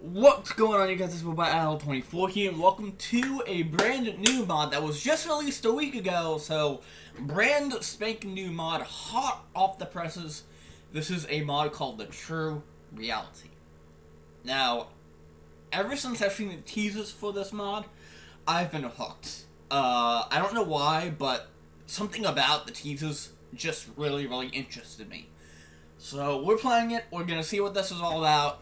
What's going on, you guys? This is Al24 here, and welcome to a brand new mod that was just released a week ago. So, brand spanking new mod, hot off the presses. This is a mod called the True Reality. Now, ever since I've seen the teasers for this mod, I've been hooked. I don't know why, but something about the teasers just really interested me. So, we're playing it. We're gonna see what this is all about.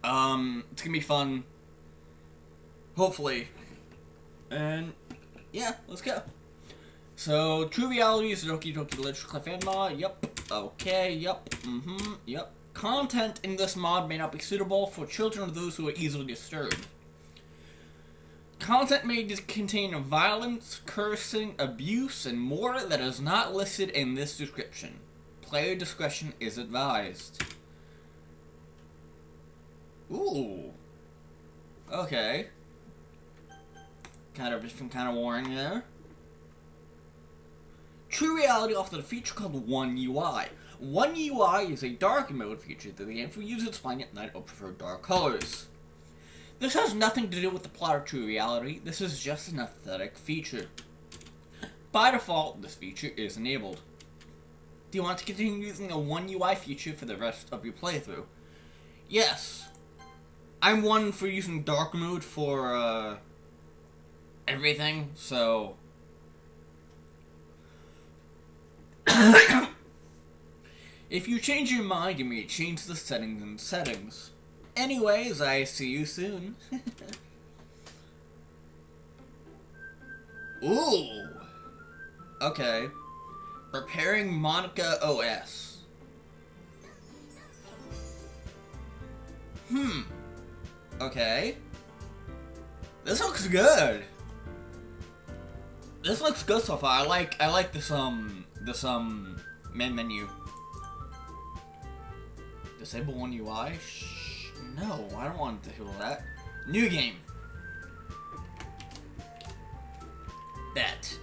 It's gonna be fun. Hopefully. And, yeah, let's go. So, True Reality is Doki Doki Literature Cliff mod. Yep. Okay, yep. Yep. Content in this mod may not be suitable for children or those who are easily disturbed. Content may contain violence, cursing, abuse, and more that is not listed in this description. Player discretion is advised. Ooh. Okay. Kind of different kind of warning there. True Reality offered a feature called One UI. One UI is a dark mode feature that the game for users playing at night or prefer dark colors. This has nothing to do with the plot of True Reality. This is just an aesthetic feature. By default, this feature is enabled. Do you want to continue using a One UI feature for the rest of your playthrough? Yes. I'm one for using dark mode for, everything, so... If you change your mind, you may change the settings in settings. Anyways, I see you soon. Ooh! Okay. Preparing Monica OS. Okay. This looks good. This looks good so far. I like this main menu. Disable One UI? Shh. No, I don't want to disable that. New game. Bet.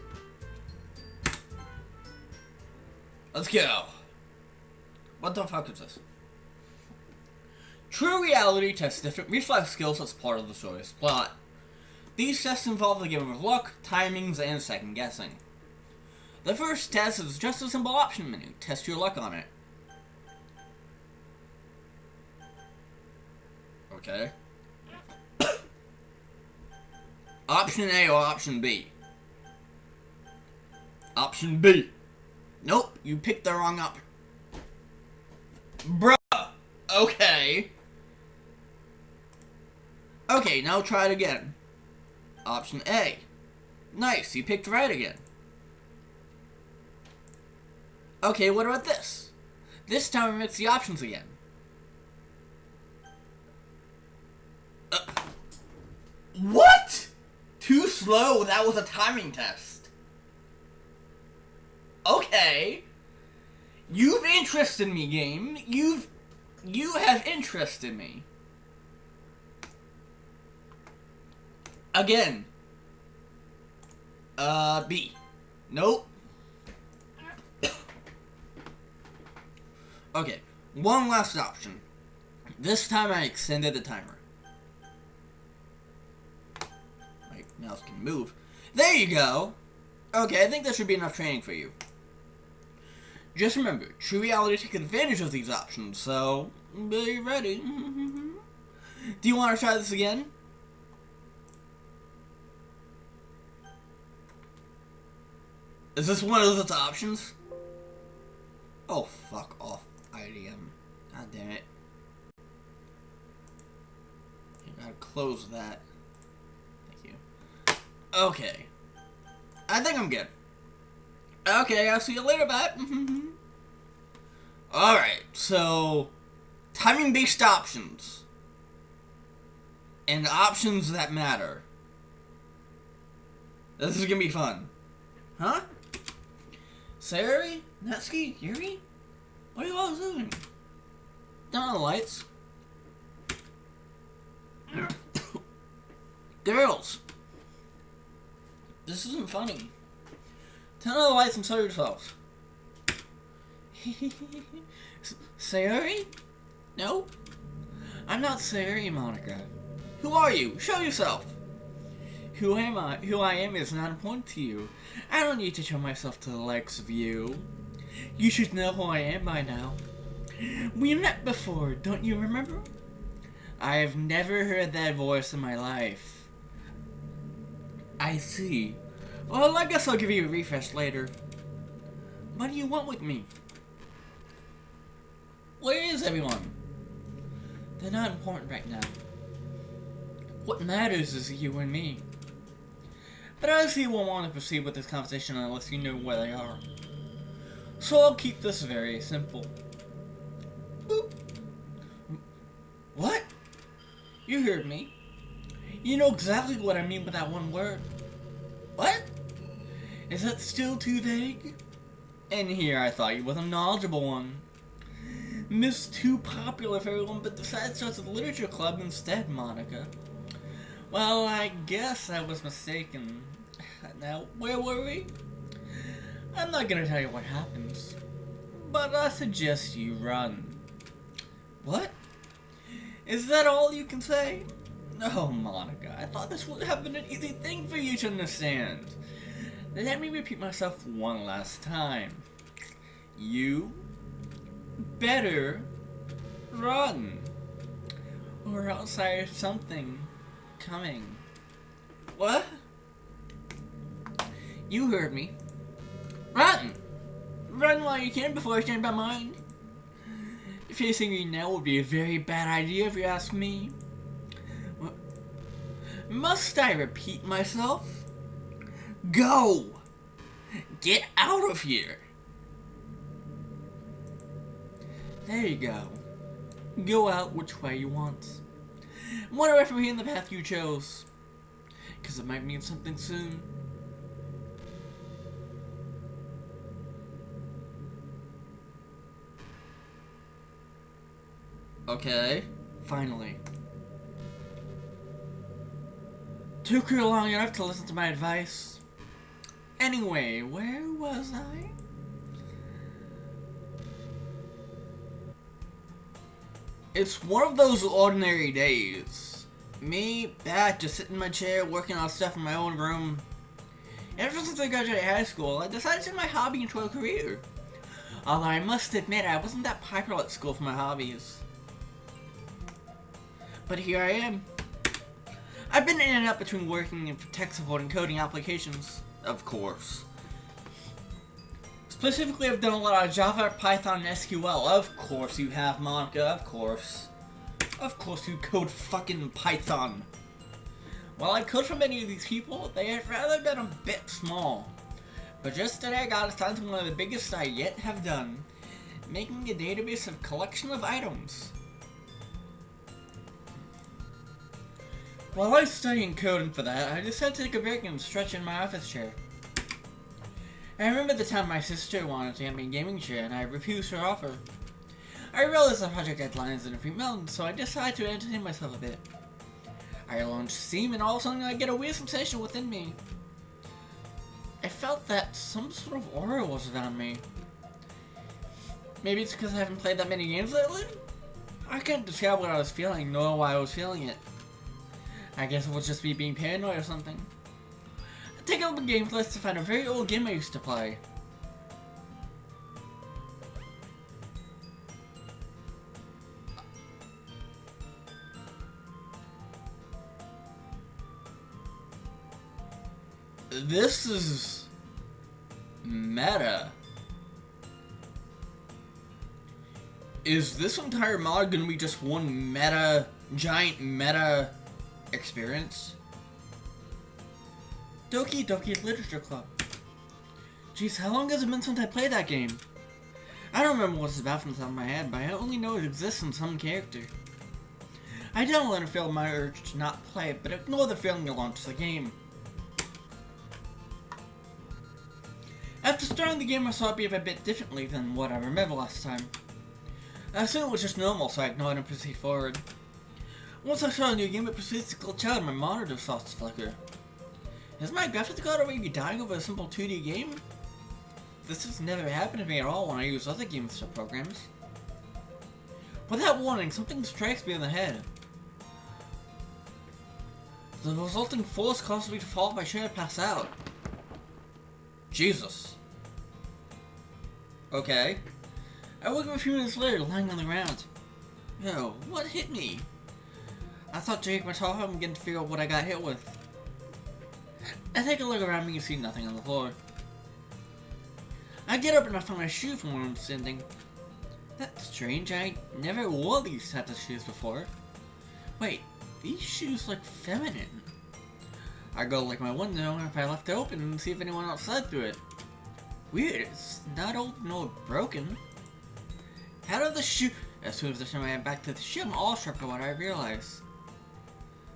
Let's go. What the fuck is this? True Reality tests different reflex skills as part of the story's plot. These tests involve the game of luck, timings, and second guessing. The first test is just a simple option menu. Test your luck on it. Okay. Option A or option B? Option B. Nope, you picked the wrong option. Bruh. Okay. Okay, now try it again. Option A. Nice, you picked right again. Okay, what about this? This time it's the options again. What? Too slow, that was a timing test. Okay. You've interested me, game. You have interested me. Again. B. Nope. Okay, one last option. This time I extended the timer. My mouse can move. There you go! Okay, I think that should be enough training for you. Just remember, True Reality takes advantage of these options, so be ready. Do you want to try this again? Is this one of those options? Oh, fuck off, IDM. God damn it. You gotta close that. Thank you. Okay. I think I'm good. Okay, I'll see you later, bye. Alright, so... timing-based options. And options that matter. This is gonna be fun. Huh? Sayori? Natsuki? Yuri? What are you all doing? Turn on the lights. Girls! This isn't funny. Turn on the lights and show yourselves. Sayori? No? I'm not sorry, Monica. Who are you? Show yourself! Who am I? Who I am is not important to you. I don't need to show myself to the likes of you. You should know who I am by now. We met before, don't you remember? I have never heard that voice in my life. I see. Well, I guess I'll give you a refresh later. What do you want with me? Where is everyone? They're not important right now. What matters is you and me. But I see you won't want to proceed with this conversation unless you know where they are. So I'll keep this very simple. Boop. What? You heard me. You know exactly what I mean by that one word. What? Is that still too vague? And here I thought you was a knowledgeable one. Missed too popular for everyone, but decided to start a literature club instead, Monica. Well, I guess I was mistaken. Now, where were we? I'm not gonna tell you what happens, but I suggest you run. What? Is that all you can say? Oh, Monica, I thought this would have been an easy thing for you to understand. Let me repeat myself one last time. You better run, or else I have something coming. What? You heard me. Run! Run while you can before I change my mind. Facing me now would be a very bad idea if you ask me. Must I repeat myself? Go! Get out of here! There you go. Go out which way you want. Run away from here in the path you chose. Because it might mean something soon. Okay, finally. Took her long enough to listen to my advice. Anyway, where was I? It's one of those ordinary days. Me, back, just sitting in my chair, working on stuff in my own room. Ever since I graduated high school, I decided to turn my hobby into a career. Although I must admit, I wasn't that popular at school for my hobbies. But here I am. I've been in and out between working in tech support and coding applications, of course. Specifically, I've done a lot of Java, Python, and SQL. Of course you have, Monica, of course. Of course you code fucking Python. While I code for many of these people, they have rather been a bit small. But just today I got assigned to one of the biggest I yet have done, making a database of collection of items. While I was studying coding for that, I decided to take a break and stretch in my office chair. I remember the time my sister wanted to get me a gaming chair and I refused her offer. I realized the project deadline is in a few months, so I decided to entertain myself a bit. I launched Steam and all of a sudden I get a weird sensation within me. I felt that some sort of aura was around me. Maybe it's because I haven't played that many games lately? I couldn't describe what I was feeling, nor why I was feeling it. I guess it was just me being paranoid or something. I take a look at games list to find a very old game I used to play. This is meta. Is this entire mod gonna be just one giant meta experience? Doki Doki Literature Club. Jeez, how long has it been since I played that game? I don't remember what it's about from the top of my head, but I only know it exists in some character. I don't let it feel my urge to not play it, but ignore the feeling to launch the game. After starting the game, I saw it behave a bit differently than what I remember last time. I assumed it was just normal, so I ignored and proceeded forward. Once I saw a new game, it proceeds to glitch out and my monitor starts to flicker. Is my graphics card already dying over a simple 2D game? This has never happened to me at all when I use other games or programs. Without warning, something strikes me in the head. The resulting force causes me to fall by chair and pass out. Jesus. Okay. I woke up a few minutes later, lying on the ground. Yo, what hit me? I thought to take my top off and begin to figure out what I got hit with. I take a look around me and see nothing on the floor. I get up and I find my shoe from where I'm standing. That's strange, I never wore these types of shoes before. Wait, these shoes look feminine. I go like my window and if I left it open and see if anyone outside through it. Weird, it's not old nor broken. How did the shoe... As soon as I turn my head back to the shoe, I'm awestruck by what I realize.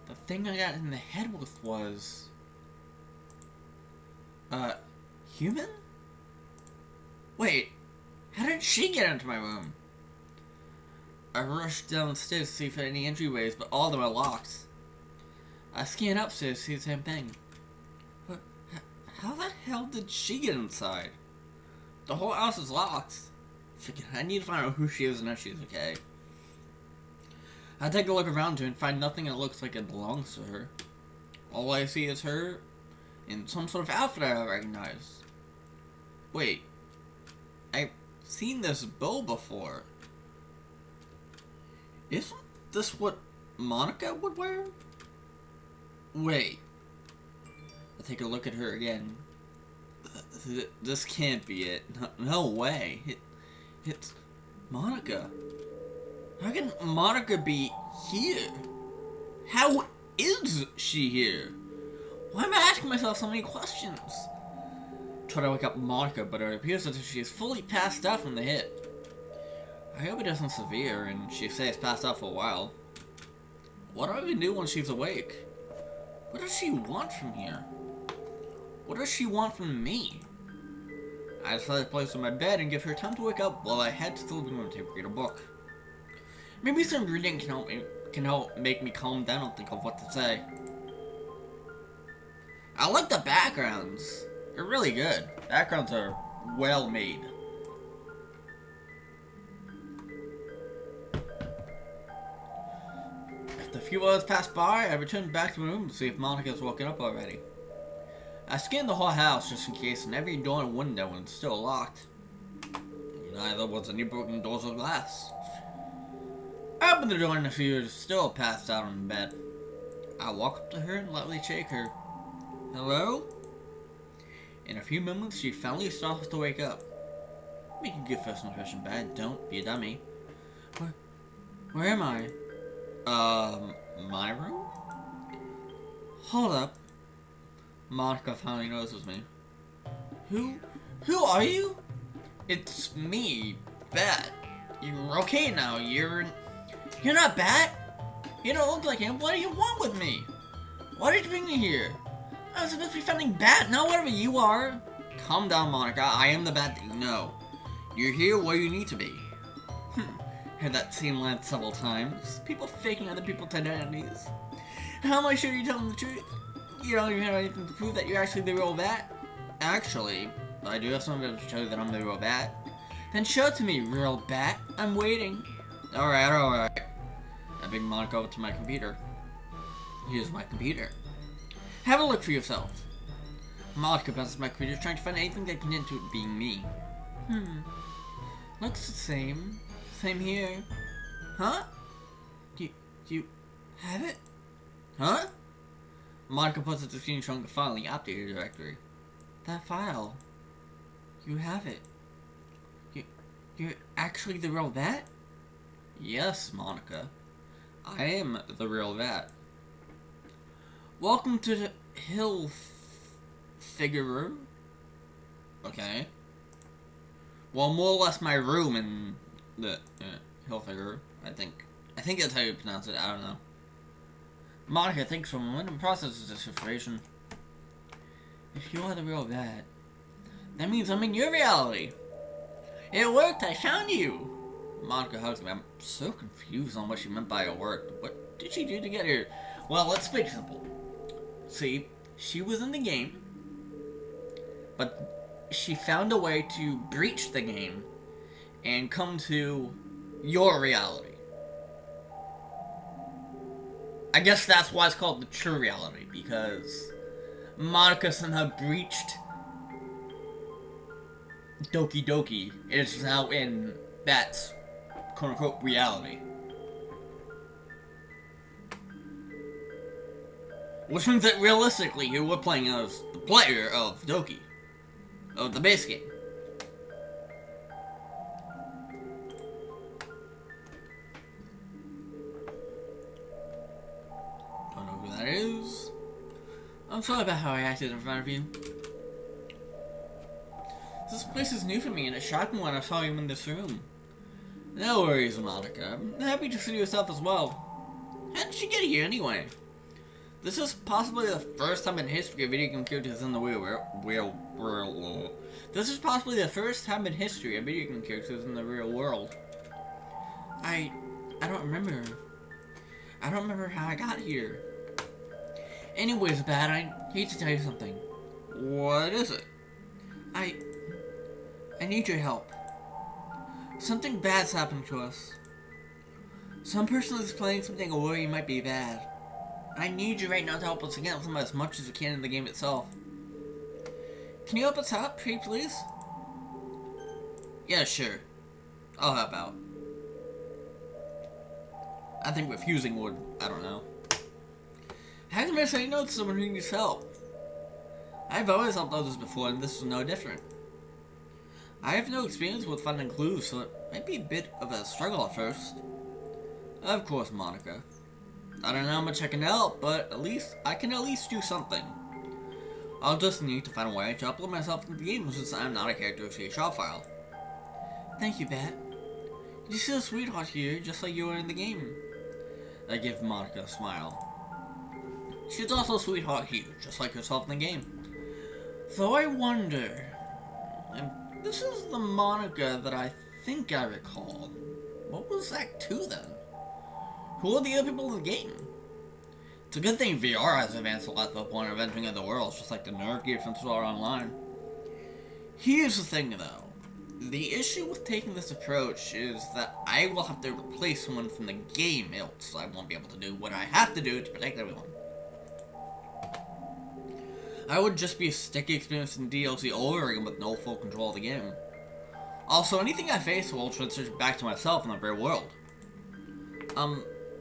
The thing I got in the head with was... human? Wait, how did she get into my room? I rushed downstairs to see if there are any entryways, but all of them are locked. I scan upstairs to see the same thing. But how the hell did she get inside? The whole house is locked. I need to find out who she is and if she's okay. I take a look around her and find nothing that looks like it belongs to her. All I see is her in some sort of outfit I recognize. Wait, I've seen this bow before. Isn't this what Monica would wear? Wait. I take a look at her again. This can't be it. No way. It's Monica. How can Monica be here? How is she here? Why am I asking myself so many questions? Try to wake up Monica, but it appears as if she is fully passed out from the hit. I hope it isn't severe and she stays passed out for a while. What do I even do when she's awake? What does she want from here? What does she want from me? I decided to place her in my bed and give her time to wake up while I head to the living room to read a book. Maybe some reading can help make me calm down and think of what to say. I like the backgrounds. They're really good. Backgrounds are well made. After a few hours passed by, I returned back to my room to see if Monica's woken up already. I scanned the whole house just in case, and every door and window was still locked. Neither was any broken doors or glass. I opened the door and she was still passed out in bed. I walk up to her and lightly shake her. Hello? In a few moments, she finally starts to wake up. Make a good first impression, bad. Don't be a dummy. Where am I? My room? Hold up. Monica finally notices me. Who are you? It's me, Bat. You're okay now. You're not Bat. You don't look like him. What do you want with me? Why did you bring me here? I was supposed to be finding Bat, not whatever you are. Calm down, Monica. I am the Bat that you know. You're here where you need to be. Heard that same line several times. People faking other people's identities. How am I sure you're telling the truth? You don't even have anything to prove that you're actually the real Bat. Actually, I do have something to show you that I'm the real Bat. Then show it to me, real Bat. I'm waiting. Alright. I bring Monica over to my computer. Here's my computer. Have a look for yourself. Monica passes my computer trying to find anything that can into it being me. Looks the same. Same here. Huh? Do you have it? Huh? Monica puts it to the screen showing the file in the updated directory. That file. You have it. You're actually the real Bat? Yes, Monica. I am the real Bat. Welcome to the Hill Figure Room. Okay. Well, more or less my room in the Hill Figure. I think that's how you pronounce it. I don't know. Monica thinks for a moment and processes this information. If you are the real Bat, that means I'm in your reality. It worked. I found you. Monica hugs me. I'm so confused on what she meant by it worked. What did she do to get here? Well, let's make it simple. See, she was in the game, but she found a way to breach the game and come to your reality. I guess that's why it's called the true reality, because Monica somehow breached Doki Doki. It is now in that quote-unquote reality. Which means that realistically, you were playing as the player of Doki. Of the base game. Don't know who that is. I'm sorry about how I acted in front of you. This place is new for me, and it shocked me when I saw you in this room. No worries, Monica. I'm happy to see yourself as well. How did you get here anyway? This is possibly the first time in history a video game character is in the real world. This is possibly the first time in history a video game character is in the real world. I don't remember. I don't remember how I got here. Anyways, Bat, I hate to tell you something. What is it? I need your help. Something bad's happening to us. Some person is planning something or worry might be bad. I need you right now to help us against them as much as you can in the game itself. Can you help us out, please? Yeah, sure. I'll help out. I think refusing would, I don't know. How can I say no to someone who needs help? I've always helped others before, and this is no different. I have no experience with finding clues, so it might be a bit of a struggle at first. Of course, Monica. I don't know how much I can help, but I can at least do something. I'll just need to find a way to upload myself into the game since I'm not a character of a shop file. Thank you, Bat. You're still a sweetheart here, just like you were in the game. I give Monica a smile. She's also a sweetheart here, just like herself in the game. So I wonder... And this is the Monica that I think I recall. What was Act 2 then? Who are the other people in the game? It's a good thing VR has advanced a lot to the point of entering other worlds, just like the Nerve Gear from Sword Online. Here's the thing though. The issue with taking this approach is that I will have to replace someone from the game, else I won't be able to do what I have to do to protect everyone. I would just be a sticky experience in DLC over again with no full control of the game. Also, anything I face will transition back to myself in the real world.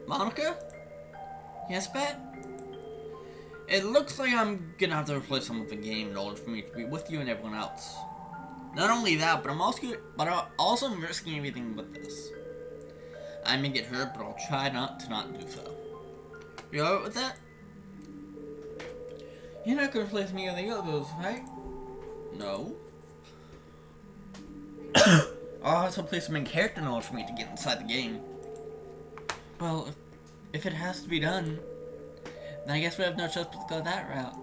Monica? Yes, Bat? It looks like I'm gonna have to replace someone with the game in order for me to be with you and everyone else. Not only that, but I'm also risking everything with this. I may get hurt, but I'll try not to do so. You alright with that? You're not gonna replace me or the others, right? No. I'll have to place a main character in order for me to get inside the game. Well, if it has to be done, then I guess we have no choice but to go that route.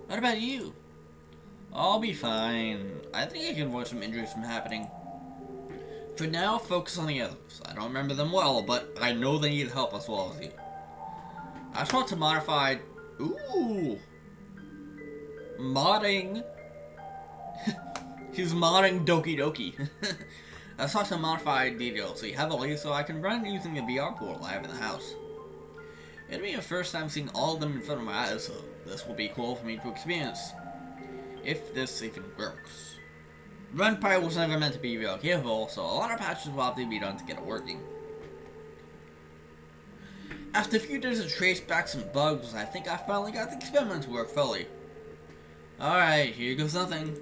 What about you? I'll be fine. I think I can avoid some injuries from happening. For now, focus on the others. I don't remember them well, but I know they need help as well as you. I just want to modify... Ooh! Modding... He's modding Doki Doki. I saw some modified details, so you have a link so I can run using the VR portal I have in the house. It'll be the first time seeing all of them in front of my eyes, so this will be cool for me to experience. If this even works. Runpire was never meant to be real capable, so a lot of patches will have to be done to get it working. After a few days of trace back some bugs, I think I finally got the experiment to work fully. Alright, here goes nothing.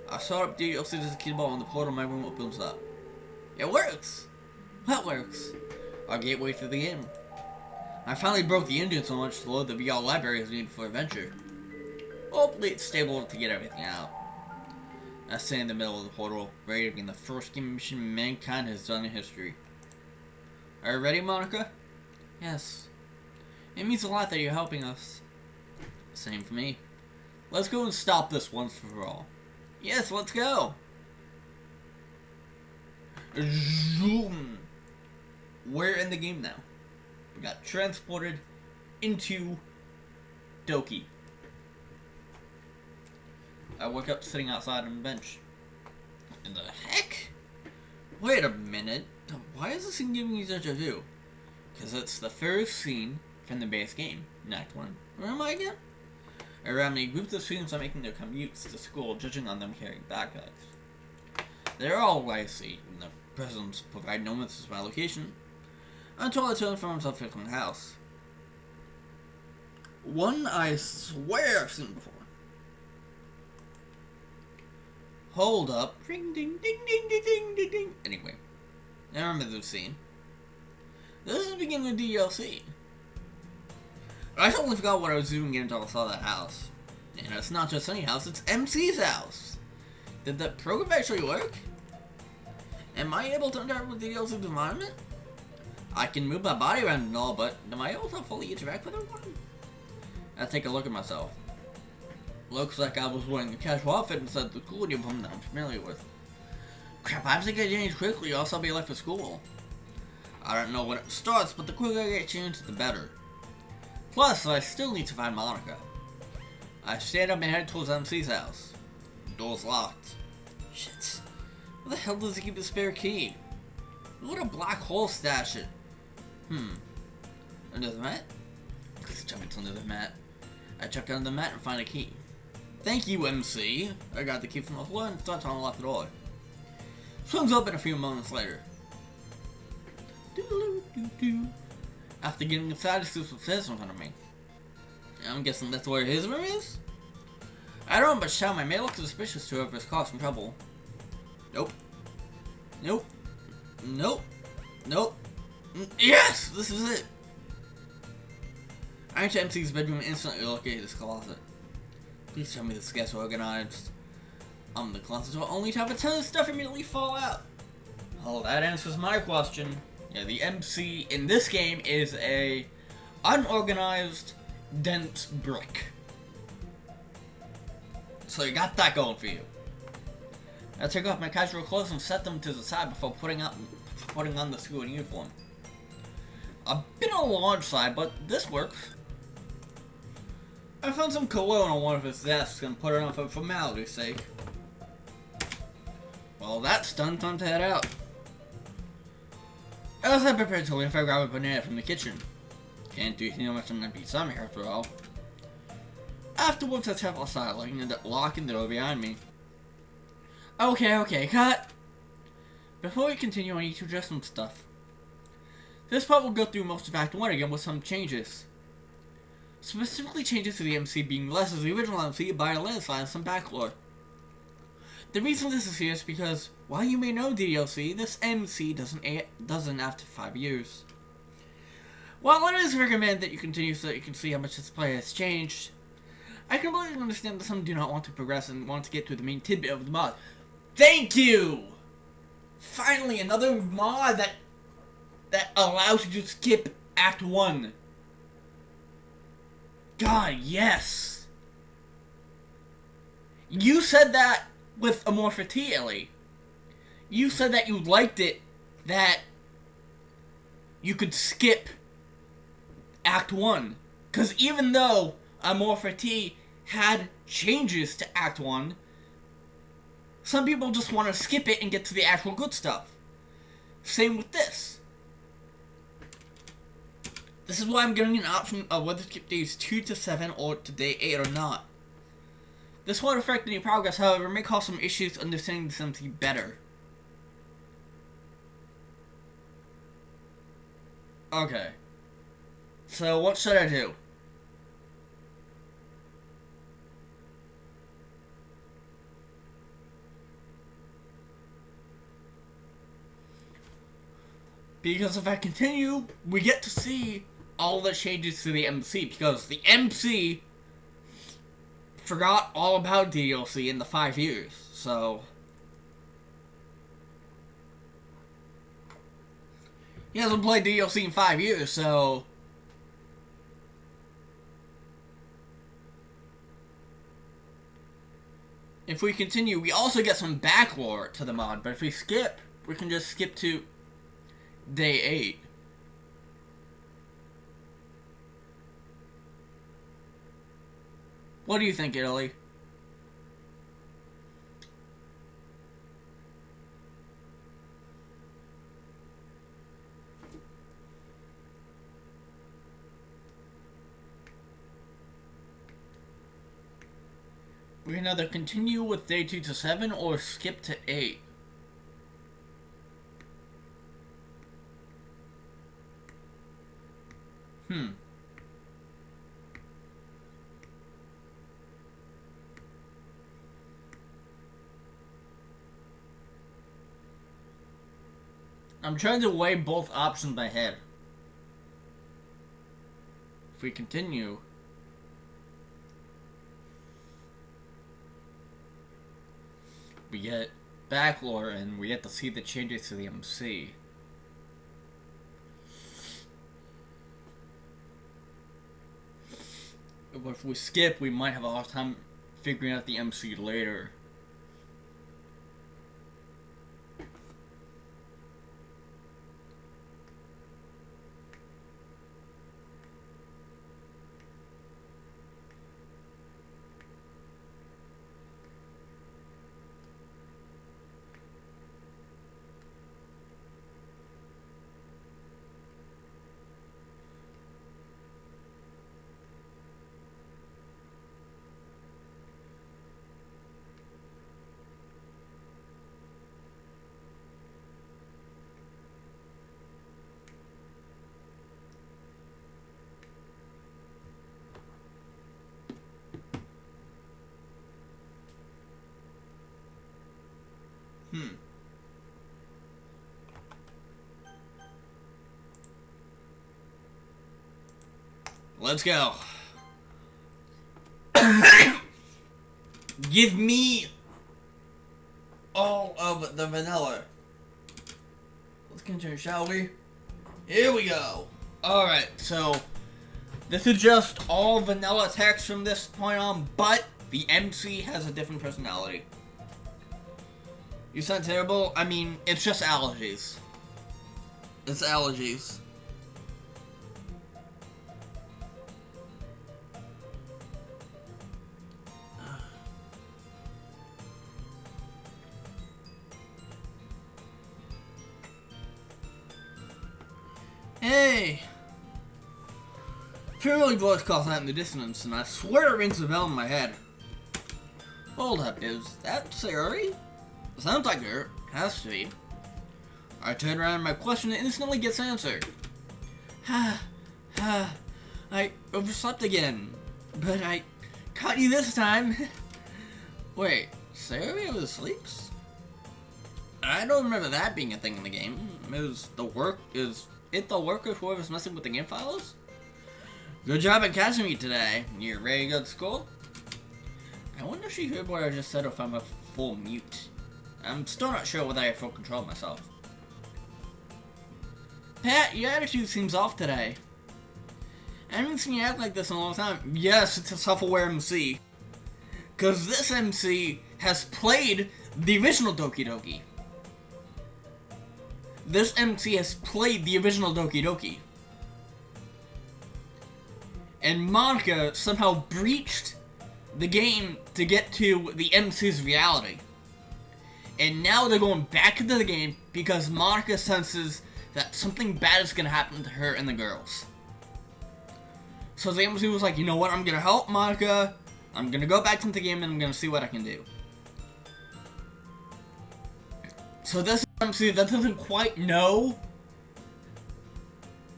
I saw up the upstairs a keyboard on the portal my room opens up. It works! What works? Our gateway to the game. I finally broke the engine so much to load the VR library as needed for adventure. Hopefully it's stable to get everything out. I stand in the middle of the portal, ready to begin the first game mission mankind has done in history. Are you ready, Monica? Yes. It means a lot that you're helping us. Same for me. Let's go and stop this once for all. Yes, let's go! Zoom! We're in the game now. We got transported into Doki. I woke up sitting outside on the bench. What in the heck? Wait a minute. Why is this thing giving me such a view? because it's the first scene from the base game in Act 1. Where am I again? Around a group of students are making their commutes to school, judging on them carrying backpacks. They're all I see, and the prisons provide no message of my location, until I turn from himself to the house. One I swear I've seen before. Hold up. Ring ding ding ding ding ding ding ding. Anyway, I remember this scene. This is the beginning of DLC. I totally forgot what I was doing until I saw that house. And it's not just any house, it's MC's house. Did that program actually work? Am I able to interact with the DLC's environment? I can move my body around and all, but am I able to fully interact with everyone? I'll take a look at myself. Looks like I was wearing a casual outfit instead of the school uniform that I'm familiar with. Crap, I have to get changed quickly or else I'll be late for school. I don't know when it starts, but the quicker I get changed, the better. Plus, I still need to find Monica. I stand up and head towards MC's house. Door's locked. Shit. Where the hell does he keep the spare key? What a black hole stash it. Under the mat? Please tell me it's under the mat. I check under the mat and find a key. Thank you, MC. I got the key from the floor and start to unlock the door. Swings open a few moments later. After getting inside, he sees some stairs in front of me. I'm guessing that's where his room is? I don't know, but Xiao may look suspicious to whoever's causing trouble. Nope. Nope. Nope. Nope. Yes! This is it! I enter MC's bedroom and instantly locate his closet. Please tell me this gets organized. The closet will only have a ton of stuff immediately fall out. Oh, that answers my question. Yeah, the MC in this game is a unorganized, dense brick. So you got that going for you. I take off my casual clothes and set them to the side before putting on the school uniform. A bit on the large side, but this works. I found some cologne on one of his desks and put it on for formality's sake. Well, that's done. Time to head out. As I prepare to leave, I grab a banana from the kitchen. Can't do too much on an empty stomach after all. Afterwards, I step outside, locking the door behind me. Okay, cut! Before we continue, I need to address some stuff. This part will go through most of Act 1 again with some changes. Specifically changes to the MC being less as the original MC by a landslide and some backlore. The reason this is here is because, while you may know DLC, this MC doesn't after 5 years. While it is recommended that you continue so that you can see how much this player has changed, I completely understand that some do not want to progress and want to get to the main tidbit of the mod. Thank you! Finally, another mod that allows you to skip Act 1. God, yes! You said that with Amorpha T, Ellie. You said that you liked it, that you could skip Act 1. Because even though Amorpha T had changes to Act 1, some people just want to skip it and get to the actual good stuff. Same with this. This is why I'm giving an option of whether to skip days 2 to 7 or to day 8 or not. This won't affect any progress, however, it may cause some issues understanding the MC better. Okay. So what should I do? Because if I continue, we get to see all the changes to the MC, because the MC forgot all about DLC in the 5 years, so he hasn't played DLC in 5 years, so if we continue, we also get some backlore to the mod, but if we skip, we can just skip to day 8. What do you think, Italy? We can either continue with day 2 to 7 or skip to 8. I'm trying to weigh both options in my head. If we continue, we get backlore and we get to see the changes to the MC. But if we skip, we might have a hard time figuring out the MC later. Let's go. Give me all of the vanilla. Let's continue, shall we? Here we go. Alright, so this is just all vanilla text from this point on, but the MC has a different personality. You sound terrible? I mean, it's just allergies. It's allergies. Hey! Familiar voice calls out in the distance, and I swear it rings a bell in my head. Hold up, is that Sayori? Sounds like her. Has to be. I turn around and my question instantly gets answered. I overslept again. But I caught you this time. Wait, Sayori oversleeps? I don't remember that being a thing in the game. Is it the work of whoever's messing with the game files? Good job at catching me today. You ready to go to school? I wonder if she heard what I just said or if I'm a full mute. I'm still not sure whether I have full control of myself. Pat, your attitude seems off today. I haven't seen you act like this in a long time. Yes, it's a self-aware MC. Because this MC has played the original Doki Doki. This MC has played the original Doki Doki. And Monika somehow breached the game to get to the MC's reality. And now they're going back into the game because Monika senses that something bad is going to happen to her and the girls. So the MC was like, you know what, I'm going to help Monika. I'm going to go back into the game and I'm going to see what I can do. So this MC that doesn't quite know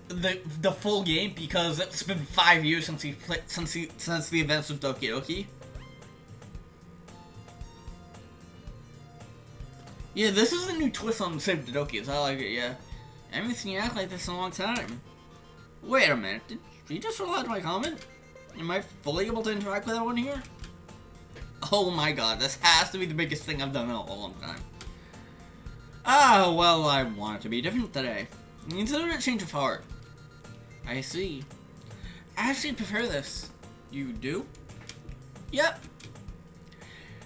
the full game because it's been 5 years since he played since the events of Doki Doki. Yeah, this is a new twist on Save the Doki's. I like it. Yeah, I haven't seen you act like this in a long time. Wait a minute, did you just reply to my comment? Am I fully able to interact with everyone here? Oh my god, this has to be the biggest thing I've done in a long time. Ah, well, I want it to be different today. Consider a change of heart. I see. I actually prefer this. You do? Yep.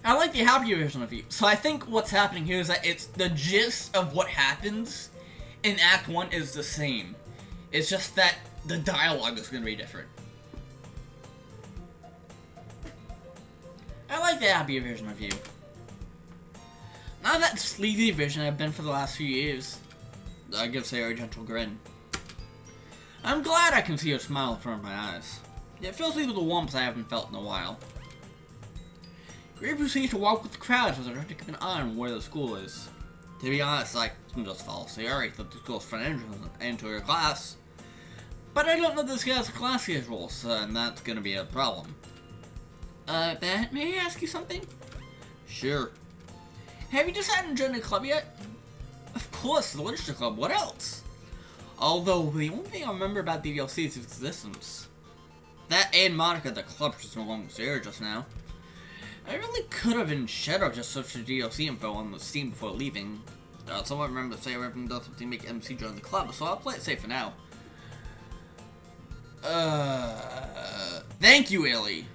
I like the happy version of you. So I think what's happening here is that it's the gist of what happens in Act 1 is the same. It's just that the dialogue is going to be different. I like the happier version of you. Not that sleazy version I've been for the last few years. I give Sayori a gentle grin. I'm glad I can see her smile in front of my eyes. It fills me with a warmth I haven't felt in a while. Great proceed to walk with the crowds as I have to keep an eye on where the school is. To be honest, I can just follow Sayori to the school's front entrance and enter her class. But I don't know this guy's class schedule, so and that's gonna be a problem. Bat, may I ask you something? Sure. Have you decided to join the club yet? Of course, the literature club, what else? Although, the only thing I remember about the DLC's existence. That and Monica, the club, is no longer there just now. I really could have in Shadow just searched the DLC info on the Steam before leaving. Someone remember to say everything does something to make MC join the club, so I'll play it safe for now. Thank you, Illy.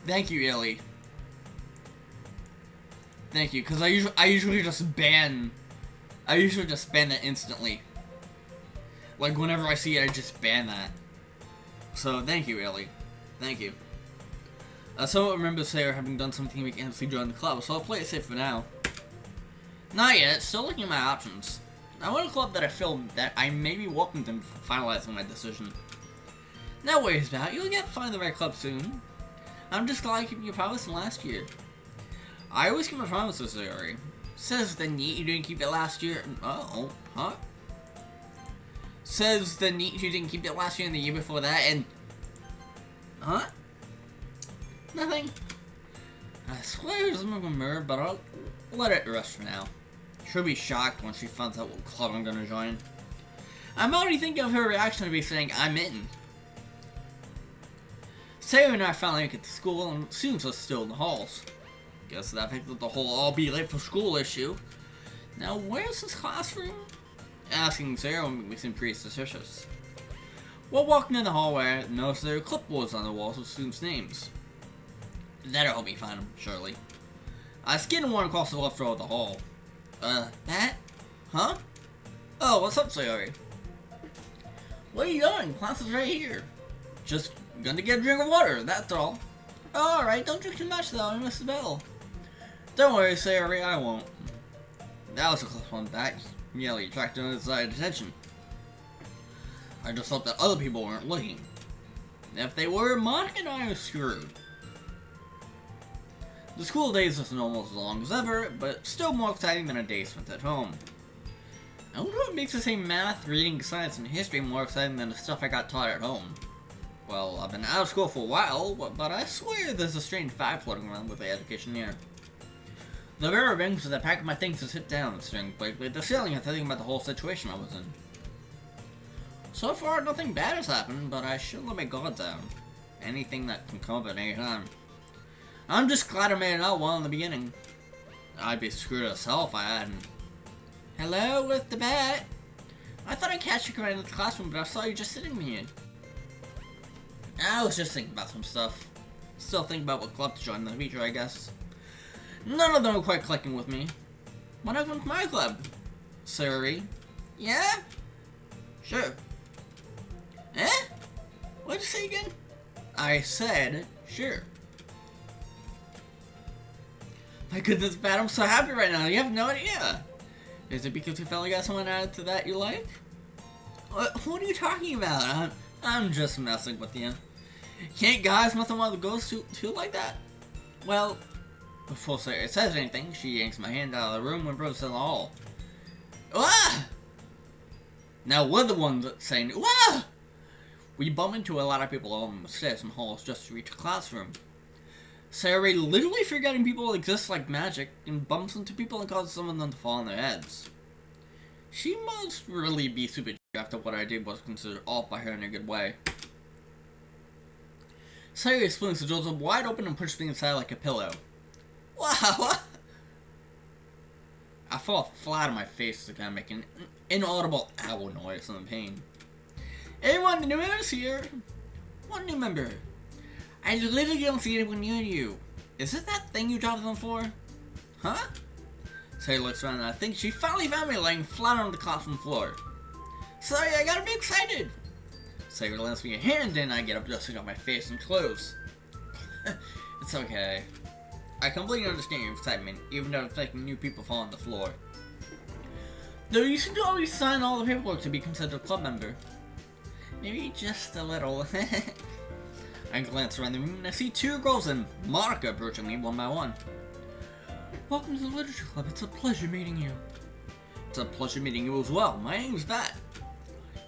Thank you, Illy. Thank you, because I usually just ban that instantly. Like, whenever I see it, I just ban that. So, thank you, Illy. Thank you. Someone remembers Sarah having done something to make MC join the club, so I'll play it safe for now. Not yet, still looking at my options. I want a club that I feel that I may be welcome to finalizing my decision. No worries about it, you'll find the right club soon. I'm just glad I kept your promise from last year. I always keep my promises, Sayori. Says the NEET you didn't keep it last year. Uh-oh, huh? Says the NEET you didn't keep it last year and the year before that, and... Huh? Nothing. I swear there's something remember, but I'll let it rest for now. She'll be shocked when she finds out what club I'm gonna join. I'm already thinking of her reaction to be saying, I'm in. Sarah and I finally make it to school, and students are still in the halls. Guess that fixed the whole I'll be late for school issue. Now, where's this classroom? Asking Sarah will make me seem pretty suspicious. While walking in the hallway, I noticed there are clipboards on the walls with students' names. That'll help me find them, surely. I skimmed one across the left row of the hall. That? Huh? Oh, what's up, Sayori? Where are you going? Class is right here. Just gonna get a drink of water, that's all. Alright, don't drink too much though, I missed the bell. Don't worry, Sayori, I won't. That was a close one back. Nearly attracted undecided attention. I just thought that other people weren't looking. If they were, Monica and I are screwed. The school days isn't almost as long as ever, but still more exciting than a day spent at home. I wonder what makes the same math, reading, science, and history more exciting than the stuff I got taught at home. Well, I've been out of school for a while, but I swear there's a strange vibe floating around with the education here. The very rings as I packed my things to sit down, staring blankly at the ceiling and thinking about the whole situation I was in. So far, nothing bad has happened, but I shouldn't let my guard down. Anything that can come up at any time. I'm just glad I made it out well in the beginning. I'd be screwed as hell if I hadn't. Hello, with the bat. I thought I'd catch you coming into the classroom, but I saw you just sitting here. I was just thinking about some stuff. Still thinking about what club to join in the future, I guess. None of them are quite clicking with me. What happened with my club? Sayori? Yeah? Sure. Eh? What'd you say again? I said, sure. My goodness, Bat, I'm so happy right now. You have no idea. Is it because you finally got someone added to that you like? What are you talking about? I'm just messing with you. Can't guys mess with one of the girls too like that? Well, before Sarah says anything, she yanks my hand out of the room and throws it in the hall. Ah! Now we're the ones that's saying, ah! We bump into a lot of people on the stairs and halls just to reach a classroom. Sayori literally forgetting people exist like magic and bumps into people and causes some of them to fall on their heads. She must really be super after what I did was considered off by her in a good way. Sayori swings the doors up wide open and pushes me inside like a pillow. Wow! I fall flat on my face to kind of make an inaudible owl noise in the pain. Everyone, the new member's here! One new member. I literally don't see anyone near you. Is it that thing you dropped them for? Huh? Sayori looks around and I think she finally found me laying flat on the classroom floor. Sorry, I gotta be excited! Sayori lends me a hand and I get up dusting off my face and clothes. It's okay. I completely understand your excitement, even though it's making new people fall on the floor. Though you seem to always sign all the paperwork to be considered a club member. Maybe just a little. I glance around the room and I see two girls and Monica approaching me one by one. Welcome to the Literature Club. It's a pleasure meeting you. It's a pleasure meeting you as well. My name's Bat.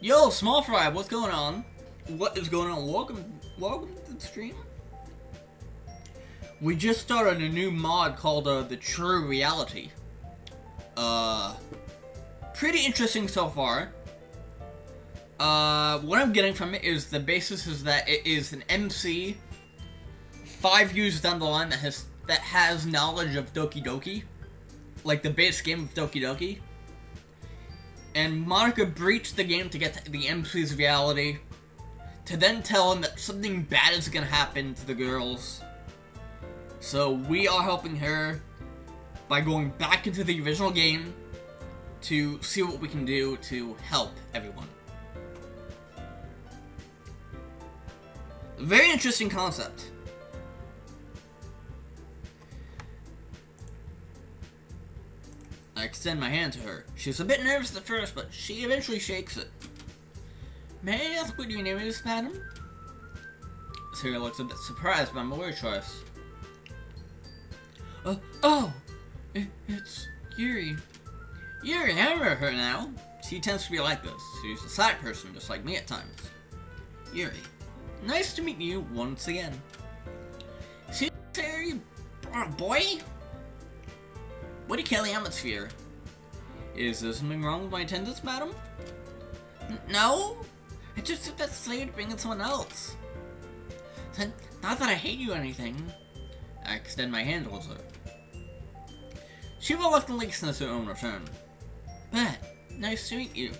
Yo, Small Fry, what's going on? What is going on? Welcome to the stream. We just started a new mod called the True Reality. Pretty interesting so far. What I'm getting from it is the basis is that it is an MC 5 years down the line that has knowledge of Doki Doki, like the base game of Doki Doki. And Monica breached the game to get to the MC's reality, to then tell him that something bad is gonna happen to the girls. So we are helping her by going back into the original game to see what we can do to help everyone. Very interesting concept. I extend my hand to her. She's a bit nervous at first, but she eventually shakes it. May I ask what your name is, madam? Sarah looks a bit surprised by my word choice. It's Yuri. Yuri, I remember her now. She tends to be like this. She's a side person, just like me at times. Yuri. Nice to meet you once again. See, Sarah, you brought a boy? What do you kill the atmosphere? Is there something wrong with my attendance, madam? No? I just took that slave to bring in someone else. Not that I hate you or anything. I extend my hand towards her. She reluctantly extends her own return. Bat, nice to meet you.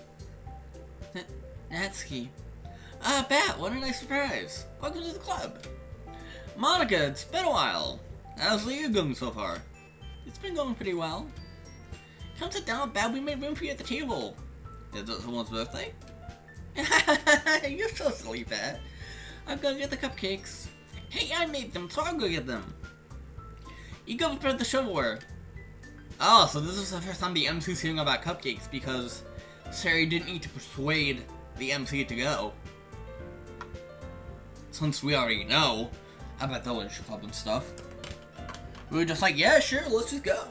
Natsuki. Bat, what a nice surprise. Welcome to the club. Monica, it's been a while. How's the year going so far? It's been going pretty well. Come sit down, Bat. We made room for you at the table. Is it someone's birthday? You're so silly, Bat. I'm gonna get the cupcakes. Hey, I made them, so I'll go get them. You go prepare the shovelware. Oh, so this is the first time the MC's hearing about cupcakes because Sari didn't need to persuade the MC to go. Since we already know about the Literature Club and stuff. We were just like, yeah, sure, let's just go.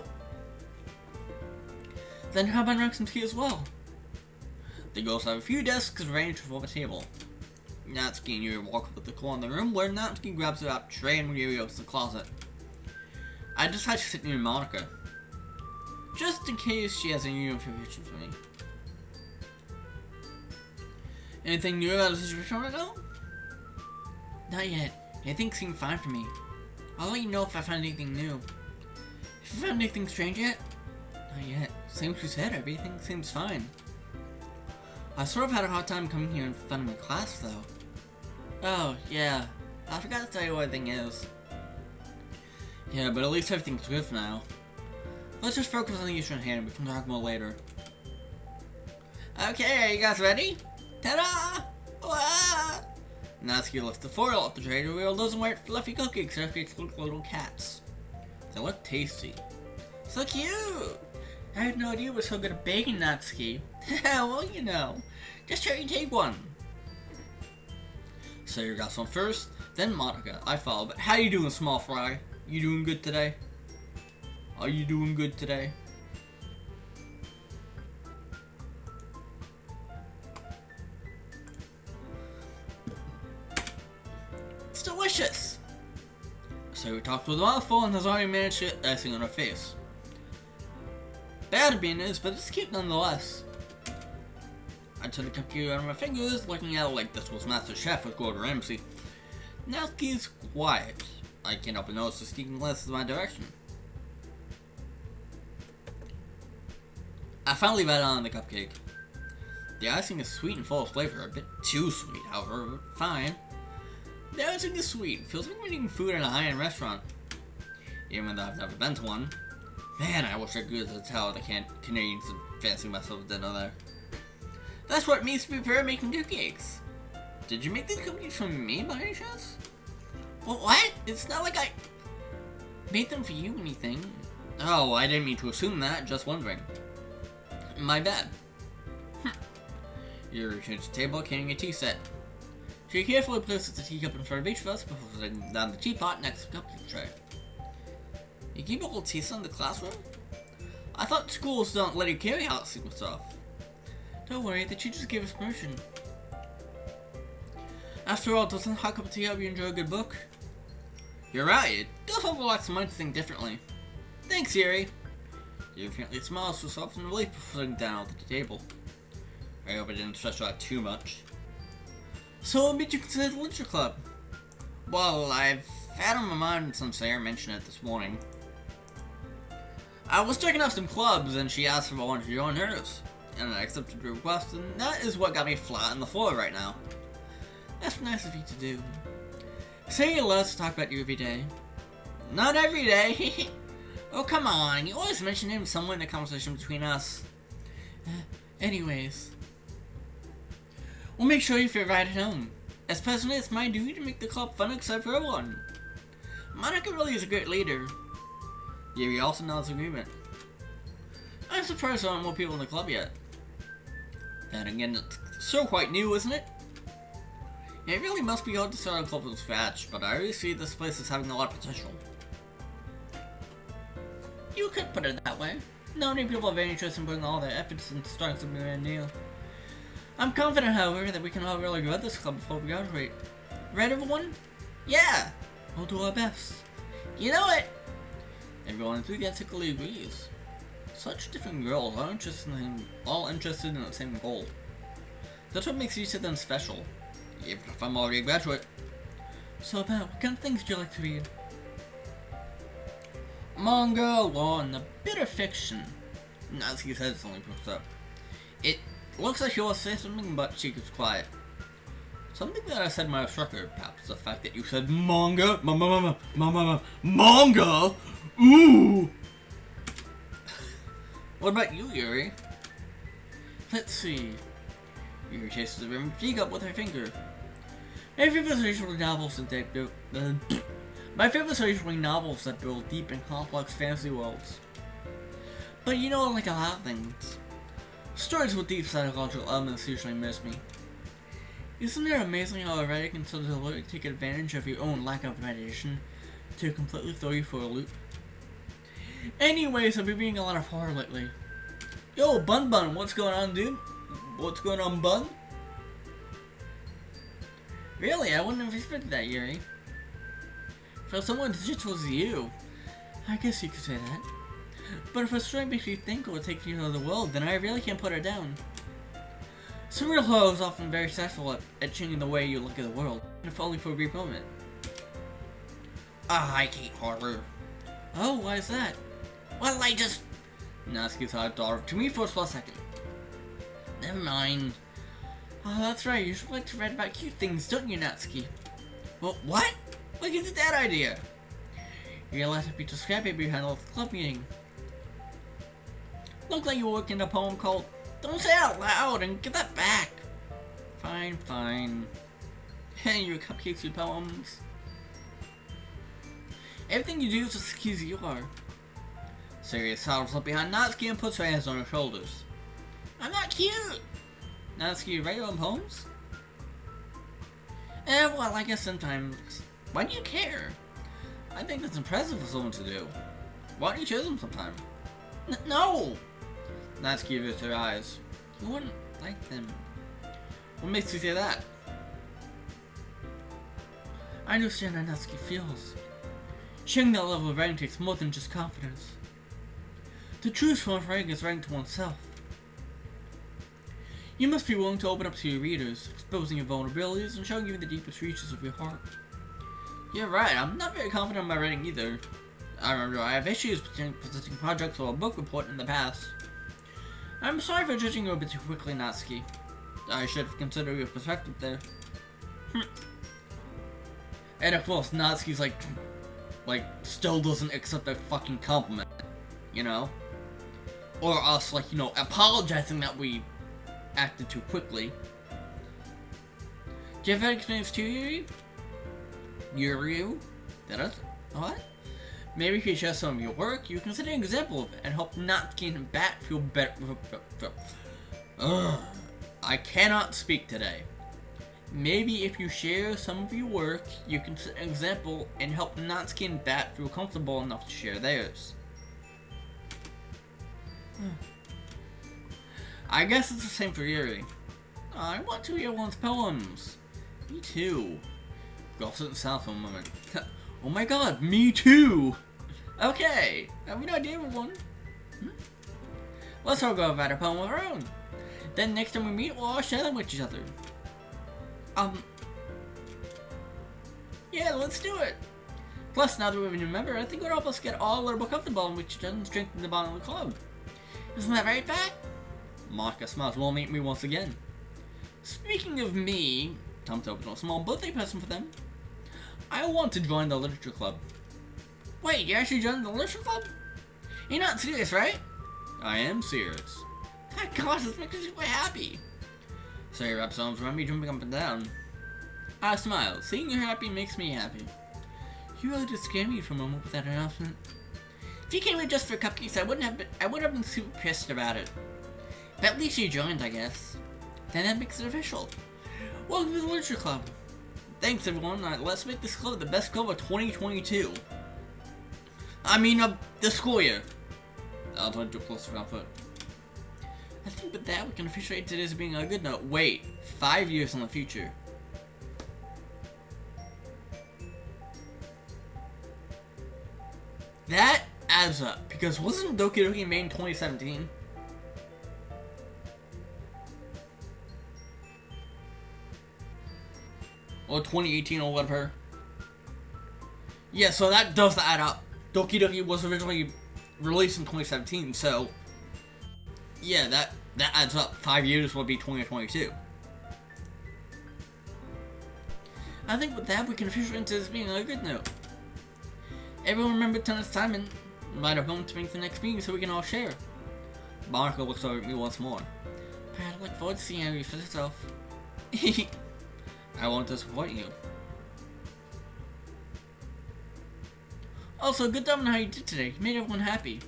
Then how about drinking some tea as well? The girls have a few desks arranged for the table. Natsuki and Yuri walk up to the corner of the room where Natsuki grabs a tray and Yuri opens the closet. I decide to sit near Monica, just in case she has any new information for me. Anything new about the situation right now? Not yet. Everything seemed fine for me. I'll let you know if I find anything new. Have you found anything strange yet? Not yet. Same as you said, everything seems fine. I sort of had a hard time coming here in front of my class, though. Oh, yeah. I forgot to tell you what everything is. Yeah, but at least everything's good for now. Let's just focus on the issue at hand. We can talk more later. Okay, are you guys ready? Ta-da! Wah! Natsuki lifts the foil off the tray to reveal those white fluffy cupcakes. Cupcakes look like little cats. They look tasty. So cute! I had no idea we're so good at baking, Natsuki. Well, you know. Just try and take one. So you got some first, then Monica. I follow, but how you doing, Small Fry? You doing good today? Are you doing good today? It's delicious! So we talked with a mouthful and has already managed to get icing on her face. Bad being is, but it's cute nonetheless. I took the cupcake out of my fingers, looking at it like this was Master Chef with Gordon Ramsay. Natsuki's quiet. I can't help but notice the sneaking glances in my direction. I finally bite on the cupcake. The icing is sweet and full of flavor, a bit too sweet, however, but fine. The icing is sweet, feels like I'm eating food in a high-end restaurant. Even though I've never been to one. Man, I wish I could tell the Canadians and fancy myself dinner there. That's what it means to prepare making cupcakes. Did you make these cupcakes for me by any chance? Well, what? It's not like I made them for you or anything. Oh, I didn't mean to assume that, just wondering. My bad. You're to the table carrying a tea set. She carefully places the teacup in front of each of us before setting down the teapot next to the cupcake tray. You keep a little teaser in the classroom? I thought schools don't let you carry out secret stuff. Don't worry, the teachers gave us permission. After all, doesn't a hot cup of tea help you enjoy a good book? You're right, it does help relax the mind to think differently. Thanks, Yuri. You apparently smiles to yourself in relief before sitting down at the table. I hope I didn't stretch out too much. So what made you consider the literature club? Well, I've had on my mind since Sarah mentioned it this morning. I was checking out some clubs and she asked if I wanted to join hers. And I accepted the request, and that is what got me flat on the floor right now. That's nice of you to do. Say you love to talk about you every day. Not every day. Oh, come on. You always mention him somewhere in the conversation between us. Anyways. We'll make sure you feel right at home. As president, it's my duty to make the club fun except for everyone. Monica really is a great leader. Yuri also nods agreement. I'm surprised there aren't more people in the club yet. Then again, it's still quite new, isn't it? It really must be hard to start a club from scratch, but I really see this place as having a lot of potential. You could put it that way. Not many people are very interested in putting all their efforts into starting something brand new. I'm confident, however, that we can all really grow this club before we graduate. Right, everyone? Yeah! We'll do our best. You know it! Everyone enthusiastically agrees. Such different girls, all interested in the same goal. That's what makes each of them special. Even if I'm already a graduate. So about what kind of things do you like to read? Manga, law, and a bit of fiction. Natsuki's head suddenly perks up. It looks like she wants to say something, but she keeps quiet. Something that I said might have struck her, perhaps the fact that you said manga? Manga? Ooh! What about you, Yuri? Let's see. Yuri chases the rim teacup with her finger. My favorites are usually novels that build deep and complex fantasy worlds. But you know, like a lot of things, stories with deep psychological elements usually miss me. Isn't it amazing how a writer can so deliberately take advantage of your own lack of imagination to completely throw you for a loop? Anyways, I've been reading a lot of horror lately. Yo, Bun Bun, what's going on, dude? What's going on, Bun? Really? I wouldn't have expected that, Yuri. For someone digital as you, I guess you could say that. But if a story makes you think or takes you to the world, then I really can't put her down. Surreal horror is often very successful at changing the way you look at the world, if only for a brief moment. I hate horror. Oh, why is that? Well, I just... Natsuki's heart darted to me for a split second. Never mind. Oh, that's right, you should like to read about cute things, don't you, Natsuki? Well, what? What gives you that idea? You're allowed to be too scrappy behind the club meeting. Looked like you were working a poem called Don't Say It Out Loud and get that back. Fine, fine. Hey, your cupcakes, your poems. Everything you do is as cute as you are. Sirius saddles up behind Natsuki and puts her hands on her shoulders. I'm not cute! Natsuki, you write your own poems? Well, I guess sometimes. Why do you care? I think that's impressive for someone to do. Why don't you choose them sometime? No! Natsuki averts her eyes. You wouldn't like them. What makes you say that? I understand how Natsuki feels. Sharing that level of writing takes more than just confidence. The truest form of writing is writing to oneself. You must be willing to open up to your readers, exposing your vulnerabilities and showing you the deepest reaches of your heart. You're right, I'm not very confident in my writing either. I remember I have issues presenting projects or a book report in the past. I'm sorry for judging you a bit too quickly, Natsuki. I should have considered your perspective there. And of course, Natsuki's like, still doesn't accept a fucking compliment, you know? Or us, like, you know, apologizing that we acted too quickly. Do you have any experience too, Yuri? Yuri? Did I? What? Maybe if you share some of your work, you can set an example of it and help Natsuki and Bat feel better. I cannot speak today. Maybe if you share some of your work, you can set an example and help Natsuki and Bat feel comfortable enough to share theirs. I guess it's the same for Yuri. I want to hear one's poems. Me too. Go sit in south for a moment. Oh my god, me too! Okay, I have an idea of one. Let's all go write a poem of our own. Then next time we meet, we'll all share them with each other. Yeah, let's do it. Plus, now that we have a new member, I think it would help us get all a little more comfortable with each other and strengthen the bond of the club. Isn't that right, Pat? Monica smiles. Will meet me once again. Speaking of me, time to open a small birthday present for them. I want to join the literature club. Wait, you actually joined the literature club? You're not serious, right? I am serious. My gosh, this makes me super happy. So your rap songs around me jumping up and down. I smile. Seeing you happy makes me happy. You really did scare me for a moment with that announcement. If you came here just for cupcakes, I would have been super pissed about it. But at least you joined, I guess. Then that makes it official. Welcome to the Literature Club. Thanks, everyone. Let's make this club the best club of 2022. I mean, the school year. I'll try to do close to output. I think with that, we can officially rate today as being a good note. Wait, 5 years in the future. That adds up, because wasn't Doki Doki made in 2017? Or 2018 or whatever. Yeah, so that does add up. Doki Doki was originally released in 2017, so yeah, that adds up. 5 years will be 2022. I think with that, we can officially enter this being a good note. Everyone remember to next time and write a poem to make the next meeting so we can all share. Monica looks over at me once more. Pat, I look forward to seeing how you for yourself. I want to support you. Also, good job on how you did today. You made everyone happy.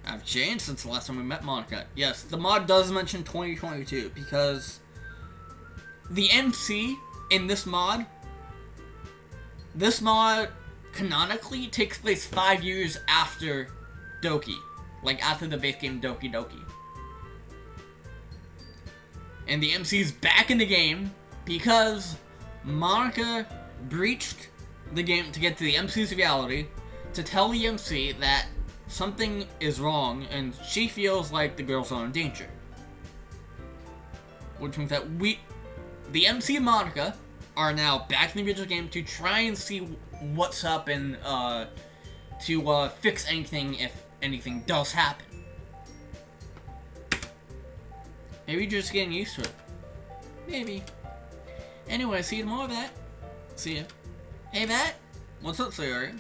I've changed since the last time we met Monica. Yes, the mod does mention 2022 because the MC in this mod canonically takes place 5 years after Doki. Like after the base game Doki Doki. And the MC's back in the game because Monica breached the game to get to the MC's reality to tell the MC that something is wrong and she feels like the girls are in danger. Which means that the MC and Monica, are now back in the original game to try and see what's up and to fix anything if anything does happen. Maybe you're just getting used to it. Maybe. Anyway, see you tomorrow, Matt. See ya. Hey, Matt. What's up, Sayori?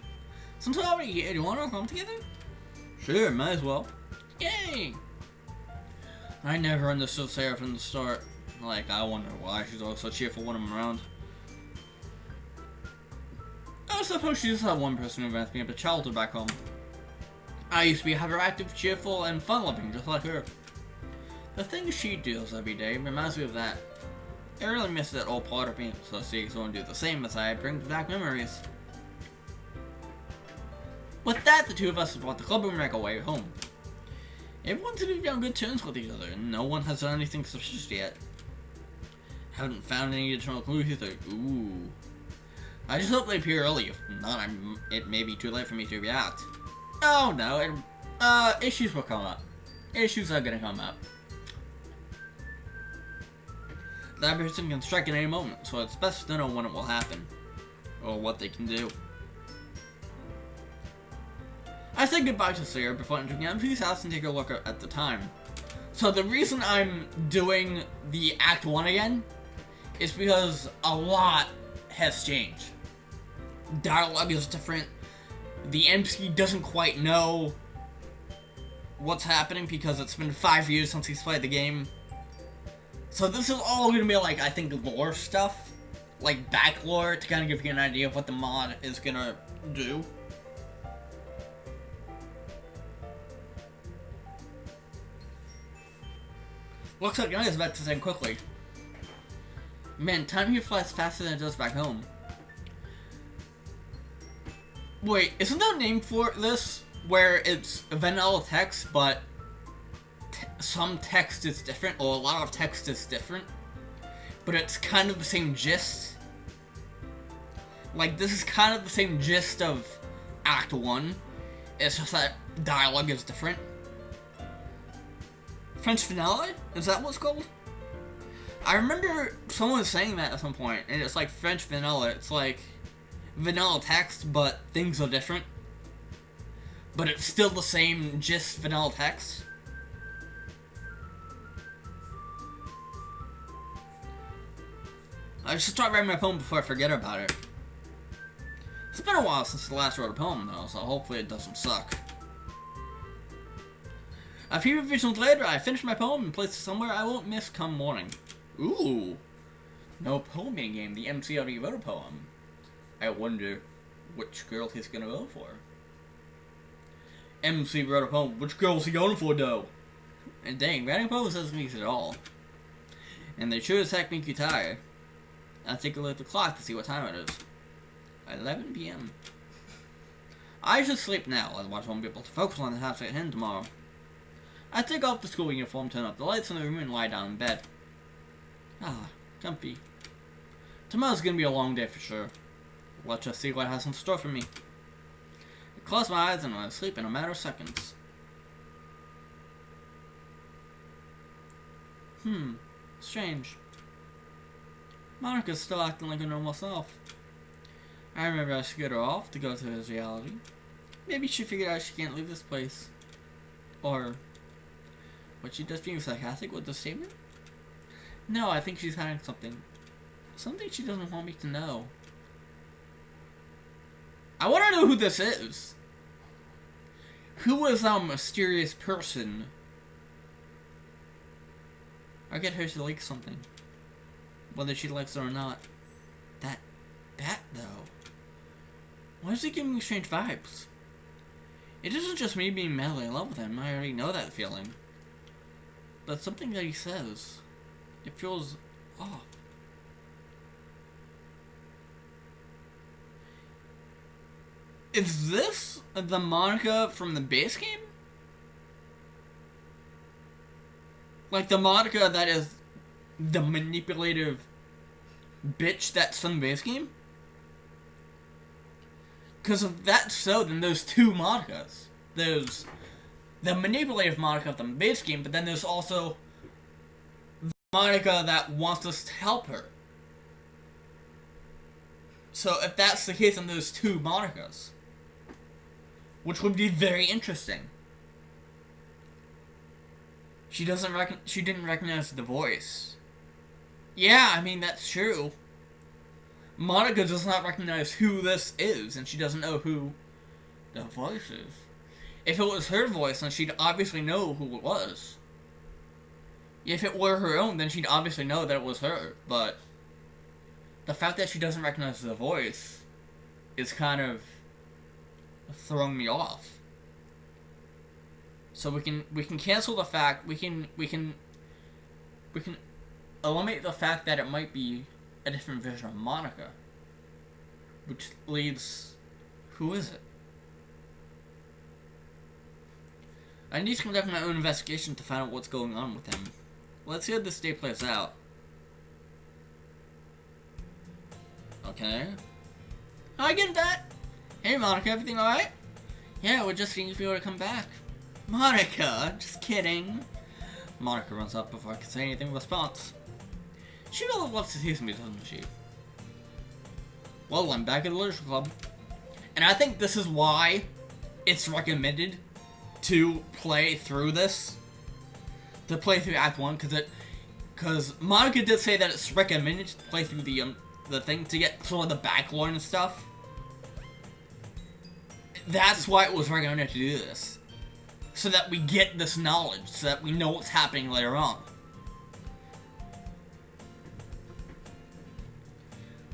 Since we're already here, do you want to come together? Sure, might as well. Yay! I never understood Sarah from the start. Like, I wonder why she's always so cheerful when I'm around. I suppose she just had one person who reminds me of a childhood back home. I used to be hyperactive, cheerful, and fun-loving, just like her. The things she does every day reminds me of that. I really miss that old part of me, so seeing someone do the same as I brings back memories. With that, the two of us brought the club and make our way home. Everyone seems to be on good terms with each other, and no one has done anything suspicious yet. Haven't found any additional clues either. Ooh. I just hope they appear early. If not, it may be too late for me to react. Oh no, issues will come up. Issues are gonna come up. That person can strike at any moment, so it's best to know when it will happen. Or what they can do. I said goodbye to Sarah before entering MC's house and take a look at the time. So the reason I'm doing the Act 1 again is because a lot has changed. Dialogue is different. The MC doesn't quite know what's happening because it's been 5 years since he's played the game. So this is all gonna be like, I think, lore stuff. Like back lore to kind of give you an idea of what the mod is gonna do. Looks like I was about to say quickly. Man, time here flies faster than it does back home. Wait, isn't there a name for this? Where it's vanilla text, but some text is different, or a lot of text is different, but it's kind of the same gist? Like, this is kind of the same gist of Act 1. It's just that dialogue is different. French vanilla? Is that what it's called? I remember someone saying that at some point, and it's like French vanilla. It's like vanilla text, but things are different. But it's still the same gist vanilla text. I should start writing my poem before I forget about it. It's been a while since the last wrote a poem though, so hopefully it doesn't suck. A few revisions later, I finished my poem and placed it somewhere I won't miss come morning. Ooh. No poeming game, the MC already wrote a poem. I wonder which girl he's gonna go for. MC wrote a poem, which girl's he going for though? And dang, writing poems doesn't easy at all. And they sure as heck make you tired. I take a look at the clock to see what time it is. 11 p.m. I should sleep now, otherwise I won't be able to focus on the task at hand tomorrow. I take off the school uniform, turn off the lights in the room, and lie down in bed. Ah, comfy. Tomorrow's gonna be a long day for sure. Let's just see what it has in store for me. I close my eyes and I sleep in a matter of seconds. Strange. Monica's still acting like her normal self. I remember I should get her off to go to his reality. Maybe she figured out she can't leave this place. Or was she just being sarcastic with the statement? No, I think she's hiding something. Something she doesn't want me to know. I want to know who this is. Who is our mysterious person? I get her to like something. Whether she likes it or not. That though. Why is he giving me strange vibes? It isn't just me being madly in love with him. I already know that feeling. But something that he says, it feels off. Is this the Monica from the base game? Like the Monica that is the manipulative bitch that's from the base game? Because if that's so, then there's two Monicas. There's the manipulative Monica of the base game, but then there's also the Monica that wants us to help her. So if that's the case, then there's two Monicas. Which would be very interesting. She didn't recognize the voice. Yeah, I mean, that's true. Monica does not recognize who this is, and she doesn't know who the voice is. If it was her voice, then she'd obviously know who it was. If it were her own, then she'd obviously know that it was her, but the fact that she doesn't recognize the voice is kind of throwing me off. So we can cancel the fact, we can eliminate the fact that it might be a different version of Monica. Which leaves, who is it? I need to conduct my own investigation to find out what's going on with him. Let's see how this day plays out. Okay. I get that. Hey Monica, everything alright? Yeah, we're just seeing if you were to come back. Monica, just kidding. Monica runs up before I can say anything in response. She really loves to tease me, doesn't she? Well, I'm back at the Literature Club. And I think this is why it's recommended to play through this. To play through Act 1, because Monica did say that it's recommended to play through the thing to get sort of the backlore and stuff. That's why it was recommended to do this. So that we get this knowledge, so that we know what's happening later on.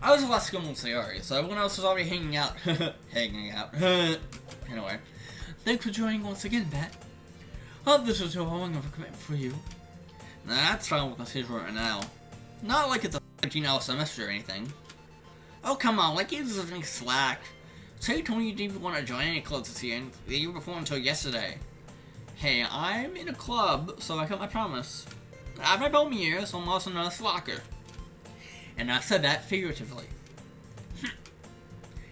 I was the last to go on Sayori, so everyone else was already hanging out. Hanging out. Anyway. Thanks for joining once again, Bat. Hope this was too long of a commitment for you. Nah, that's fine with the schedule right now. Not like it's a semester or anything. Oh, come on, like you deserve any slack. So you told me you didn't want to join any clubs this year, and the year before until yesterday. Hey, I'm in a club, so I kept my promise. I've my bum year, so I'm also not a slacker. And I said that figuratively.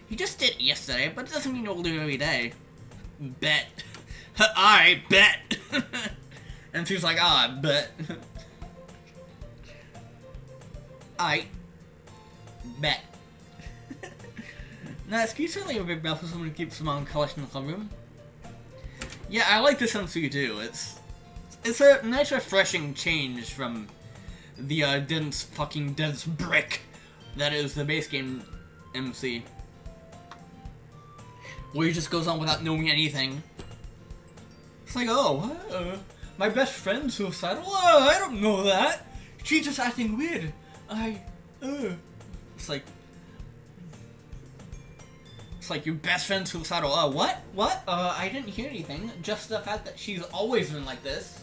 You just did it yesterday, but it doesn't mean you'll do it every day. Bet. I bet. And she's like, I bet. I bet. Now, can you certainly a big bell for someone who keeps them on collection in the club room? Yeah, I like this MC too. It's a nice, refreshing change from the dense brick that is the base game MC, where he just goes on without knowing anything. It's like, oh, my best friend's suicidal? Oh, I don't know that. She's just acting weird. It's like your best friend's suicidal. What? What? I didn't hear anything. Just the fact that she's always been like this.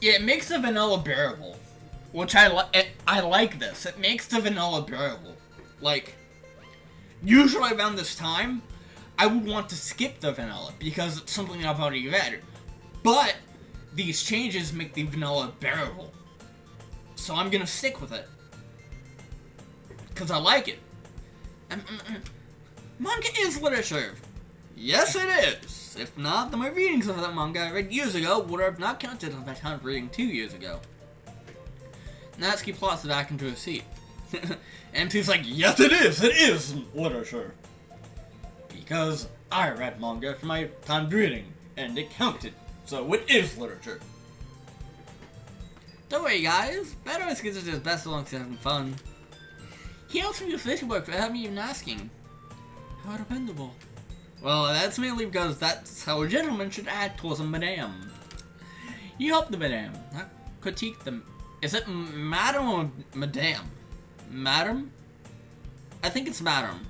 Yeah, it makes the vanilla bearable, which I like this. It makes the vanilla bearable. Like, usually around this time, I would want to skip the vanilla because it's something I've already read. But these changes make the vanilla bearable, so I'm gonna stick with it because I like it. Manga is literature. Yes, it is. If not, then my readings of that manga I read years ago would have not counted as my time of reading 2 years ago. Natsuki plots it back into a seat. And she's like, yes, it is literature. Because I read manga for my time of reading, and it counted, so it is literature. Don't worry, guys. Better is considered his best as long as he's having fun. He helps me with fish work without me even asking. How dependable. Well, that's mainly because that's how a gentleman should act towards a madame. You help the madame, not critique them. Is it madam or madame? Madam? I think it's madam.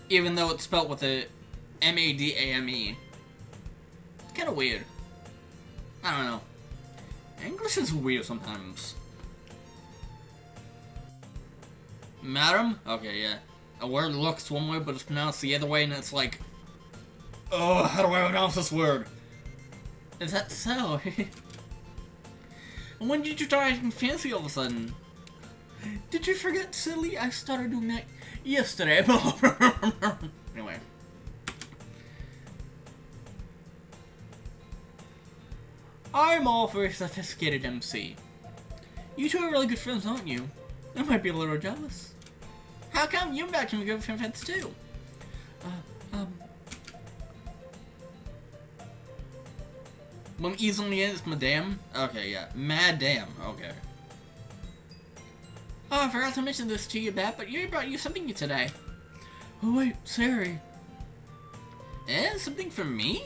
Even though it's spelled with a M-A-D-A-M-E. Kinda weird. I don't know. English is weird sometimes. Madam? Okay, yeah. A word looks one way, but it's pronounced the other way, and it's like, oh, how do I pronounce this word? Is that so? When did you start acting fancy all of a sudden? Did you forget, silly? I started doing that yesterday. Anyway. I'm all for a sophisticated MC. You two are really good friends, aren't you? I might be a little jealous. How come you and I can be good friends too? When easily is madame? Okay, yeah. Madame, okay. Oh, I forgot to mention this to you, Bat, but you brought you something today. Oh wait, sorry. Eh? Something for me?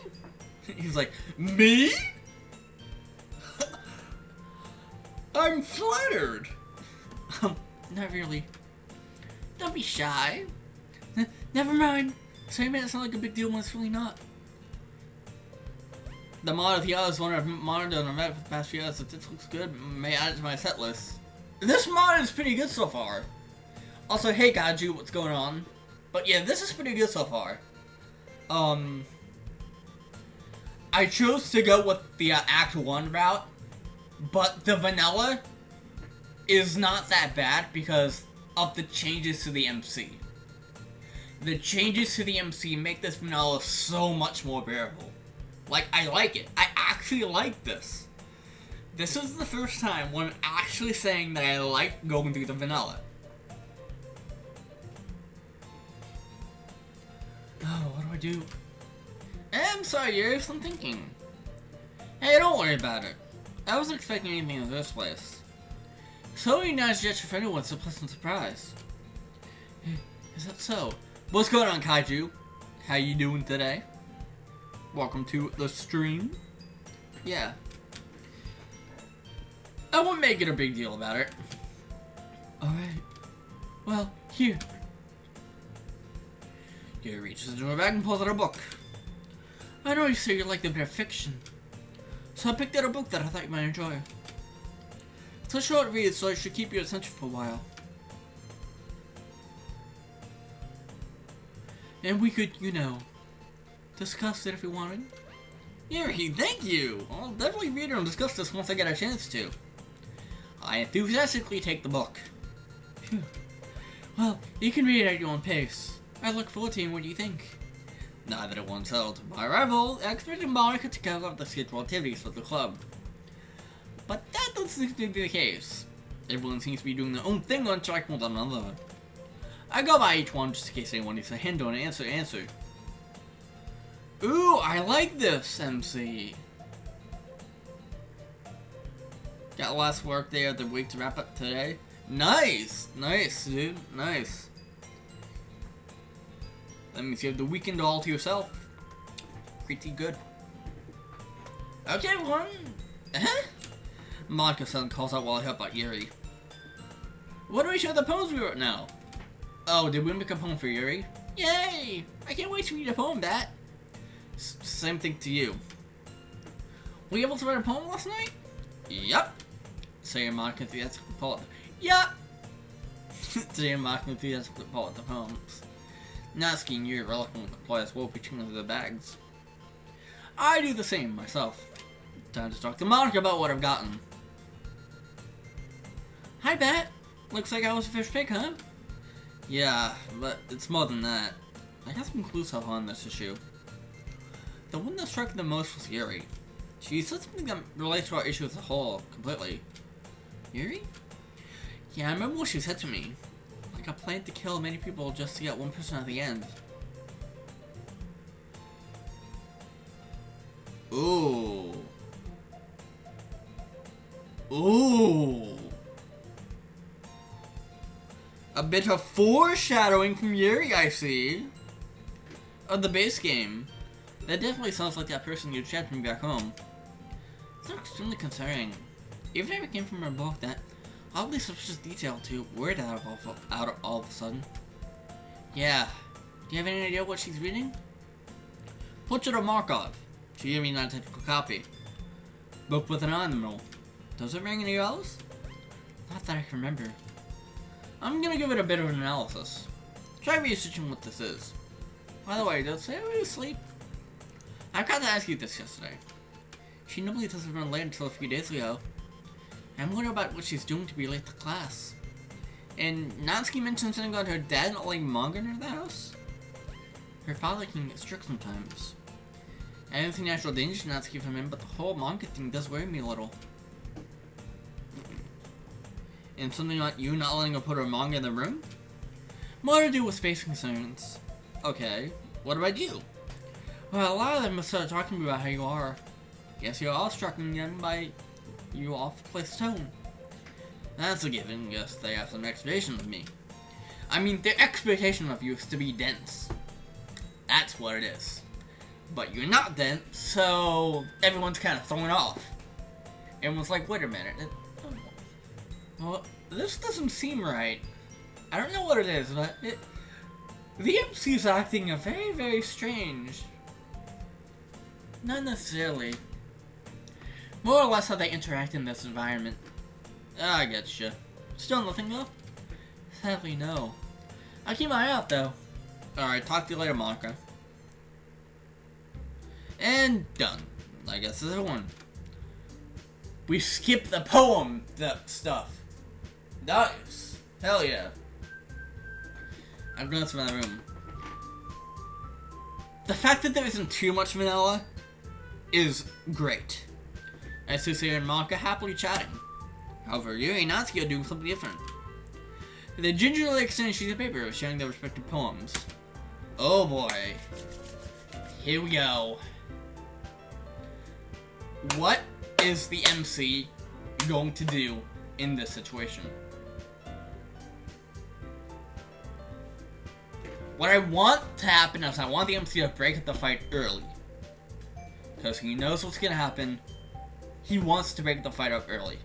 He's like, me? I'm flattered. Not really. Don't be shy. Never mind. So you made it sound like a big deal when it's really not. The mod of the others one I've monitored on Reddit for the past few years. If this looks good, may add it to my set list. This mod is pretty good so far. Also, hey Gaju, what's going on? But yeah, this is pretty good so far. I chose to go with the Act 1 route, but the vanilla is not that bad because of the changes to the MC. The changes to the MC make this vanilla so much more bearable. Like, I like it. I actually like this. This is the first time when I'm actually saying that I like going through the vanilla. Oh, what do I do? I'm sorry, Iris, I'm thinking. Hey, don't worry about it. I wasn't expecting anything in the first place. So many nice gesture for anyone, it's a pleasant surprise. Is that so? What's going on, Kaiju? How you doing today? Welcome to the stream. Yeah. I won't make it a big deal about it. Alright. Well, here. Gary reaches into her bag and pulls out a book. I know you say you like a bit of fiction. So I picked out a book that I thought you might enjoy. It's a short read, so it should keep your attention for a while. And we could, you know, discuss it if we wanted. Yuri, thank you! I'll definitely read it and discuss this once I get a chance to. I enthusiastically take the book. Phew. Well, you can read it at your own pace. I look forward to hearing what you think. Now that everyone's settled, my arrival, I expected Monica to cover up the scheduled activities for the club. But that doesn't seem to be the case. Everyone seems to be doing their own thing on track with one another. I go by each one just in case anyone needs a hint or an answer. Ooh, I like this, MC. Got last work day of the week to wrap up today. Nice, dude, nice. That means you have the weekend all to yourself. Pretty good. Okay, everyone. Monica suddenly calls out while I help out Yuri. What do we show the poems we wrote now? Oh, did we make a poem for Yuri? Yay! I can't wait to read a poem, Bat. Same thing to you. Were you able to write a poem last night? Yup. Saying Monica enthusiastically pull up. Yup. Saying Monica enthusiastically pull up the poems. Natsuki and Yuri reluctantly apply as well, reaching into the bags. I do the same myself. Time to talk to Monica about what I've gotten. Hi, Bat. Looks like I was a fish pig, huh? Yeah, but it's more than that. I got some clues so far on this issue. The one that struck me the most was Yuri. She said something that relates to our issue as a whole, completely. Yuri? Yeah, I remember what she said to me. Like a plan to kill many people just to get one person at the end. Ooh. Ooh. A bit of foreshadowing from Yuri, I see. Of the base game. That definitely sounds like that person you chatted me back home. It's extremely concerning. Even if it came from a book that oddly suspicious detail to word out all of a sudden. Yeah. Do you have any idea what she's reading? Portrait of Markov. She gave me an identical copy. Book with an eye in the middle. Does it ring any bells? Not that I can remember. I'm gonna give it a bit of an analysis. Try researching what this is. By the way, does Sayori sleep? I forgot to ask you this yesterday. She normally doesn't run late until a few days ago. I'm wondering about what she's doing to be late to class. And Natsuki mentioned something about her dad not letting manga near the house? Her father can get strict sometimes. I don't see natural danger to Natsuki from him, but the whole manga thing does worry me a little. And something like you not letting her put her manga in the room? More to do with space concerns. Okay, what about you? Well, a lot of them have started talking to me about how you are. Guess you're awestrucking them by your off-place tone. That's a given. Guess they have some expectation of me. I mean, their expectation of you is to be dense. That's what it is. But you're not dense, so everyone's kind of thrown off. Everyone's like, wait a minute. Well, this doesn't seem right. I don't know what it is, but the MC's acting very, very strange. Not necessarily. More or less how they interact in this environment. I getcha. Still nothing though? Sadly, no. I'll keep my eye out though. Alright, talk to you later, Monica. And done. I guess this is one. We skip the poem stuff. Nice. Hell yeah. I'm going to another room. The fact that there isn't too much vanilla is great. As Susie and Monica happily chatting. However, Yuri and Natsuki are doing something different. They gingerly extend sheets of paper, sharing their respective poems. Oh boy. Here we go. What is the MC going to do in this situation? What I want to happen is I want the MC to break the fight early. Because he knows what's going to happen. He wants to break the fight up early.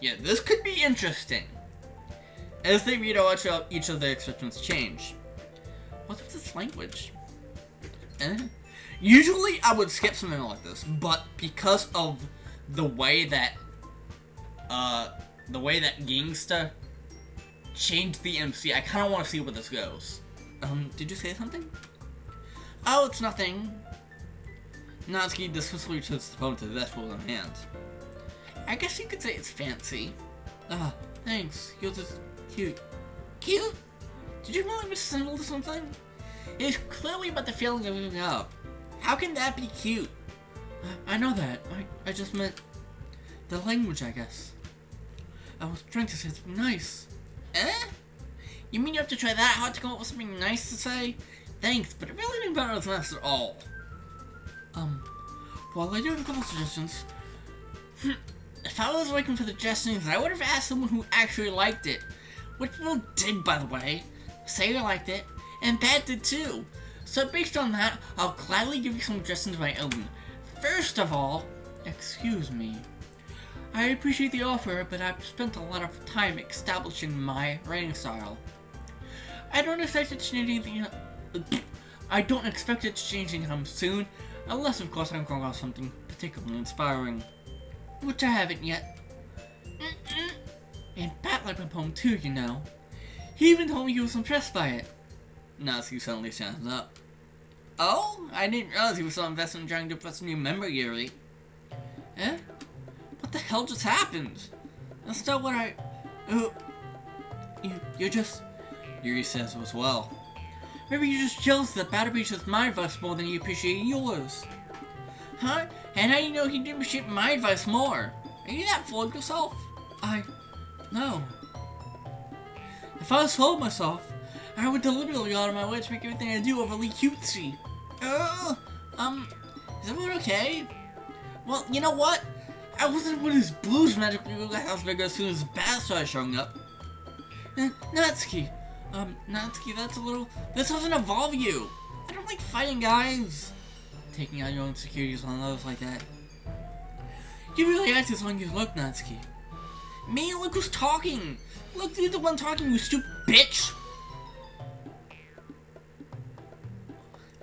Yeah, this could be interesting. As they read out each of their expressions change. What's with this language? Usually I would skip something like this, but because of the way that Gangsta changed the MC. I kind of want to see where this goes. Did you say something? Oh, it's nothing. Natsuki dismissively turns the phone to the dashboard in hand. I guess you could say it's fancy. Thanks. You're just cute. Cute? Did you really misassemble something? It's clearly about the feeling of giving up. How can that be cute? I know that. I just meant the language, I guess. I was trying to say something nice. You mean you have to try that hard to come up with something nice to say? Thanks, but it really didn't matter nice at all. Well, I do have a couple suggestions. If I was looking for the suggestions, I would have asked someone who actually liked it. Which people did, by the way. Sayer liked it, and Pat did too. So based on that, I'll gladly give you some suggestions of my own. First of all, excuse me. I appreciate the offer, but I've spent a lot of time establishing my writing style. I don't expect it to change anything. I don't expect it to change anytime soon, unless of course I'm going on something particularly inspiring, which I haven't yet. And Pat liked my poem too, you know. He even told me he was impressed by it. Natsuki suddenly stands up. Oh, I didn't realize he was so invested in trying to impress a new member, Yuri. What the hell just happened? That's not what I... You're just... Yuri says as well. Maybe you're just jealous that Pat appreciates my advice more than you appreciate yours. Huh? And how do you know he didn't appreciate my advice more? Are you that full of yourself? No. If I was full of myself, I would deliberately go out of my way to make everything I do overly cutesy. Is everyone okay? Well, you know what? I wasn't one of these blues magically go to house bigger as soon as the bat started showing up. Natsuki. Natsuki, this doesn't involve you. I don't like fighting guys. Taking out your own insecurities on others like that. You really act as long as you look, Natsuki. Me? Look who's talking. Look, you're the one talking, you stupid bitch.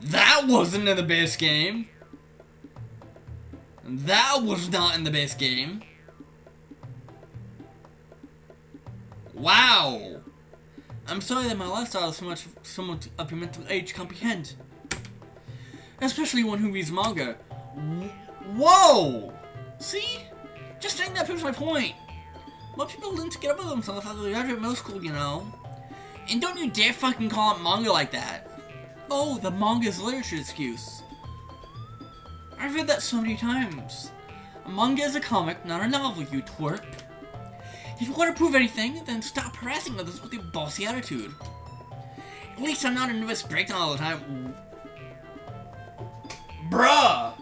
That wasn't in the base game. That was not in the base game. Wow. I'm sorry that my lifestyle is so much of your mental age to comprehend. Especially one who reads manga. Whoa! See? Just saying that proves my point. Most people learn to get over themselves after they graduate middle school, you know. And don't you dare fucking call it manga like that. Oh, the manga's literature excuse. I've read that so many times. A manga is a comic, not a novel, you twerp. If you want to prove anything, then stop harassing others with your bossy attitude. At least I'm not a nervous breakdown all the time. Bruh!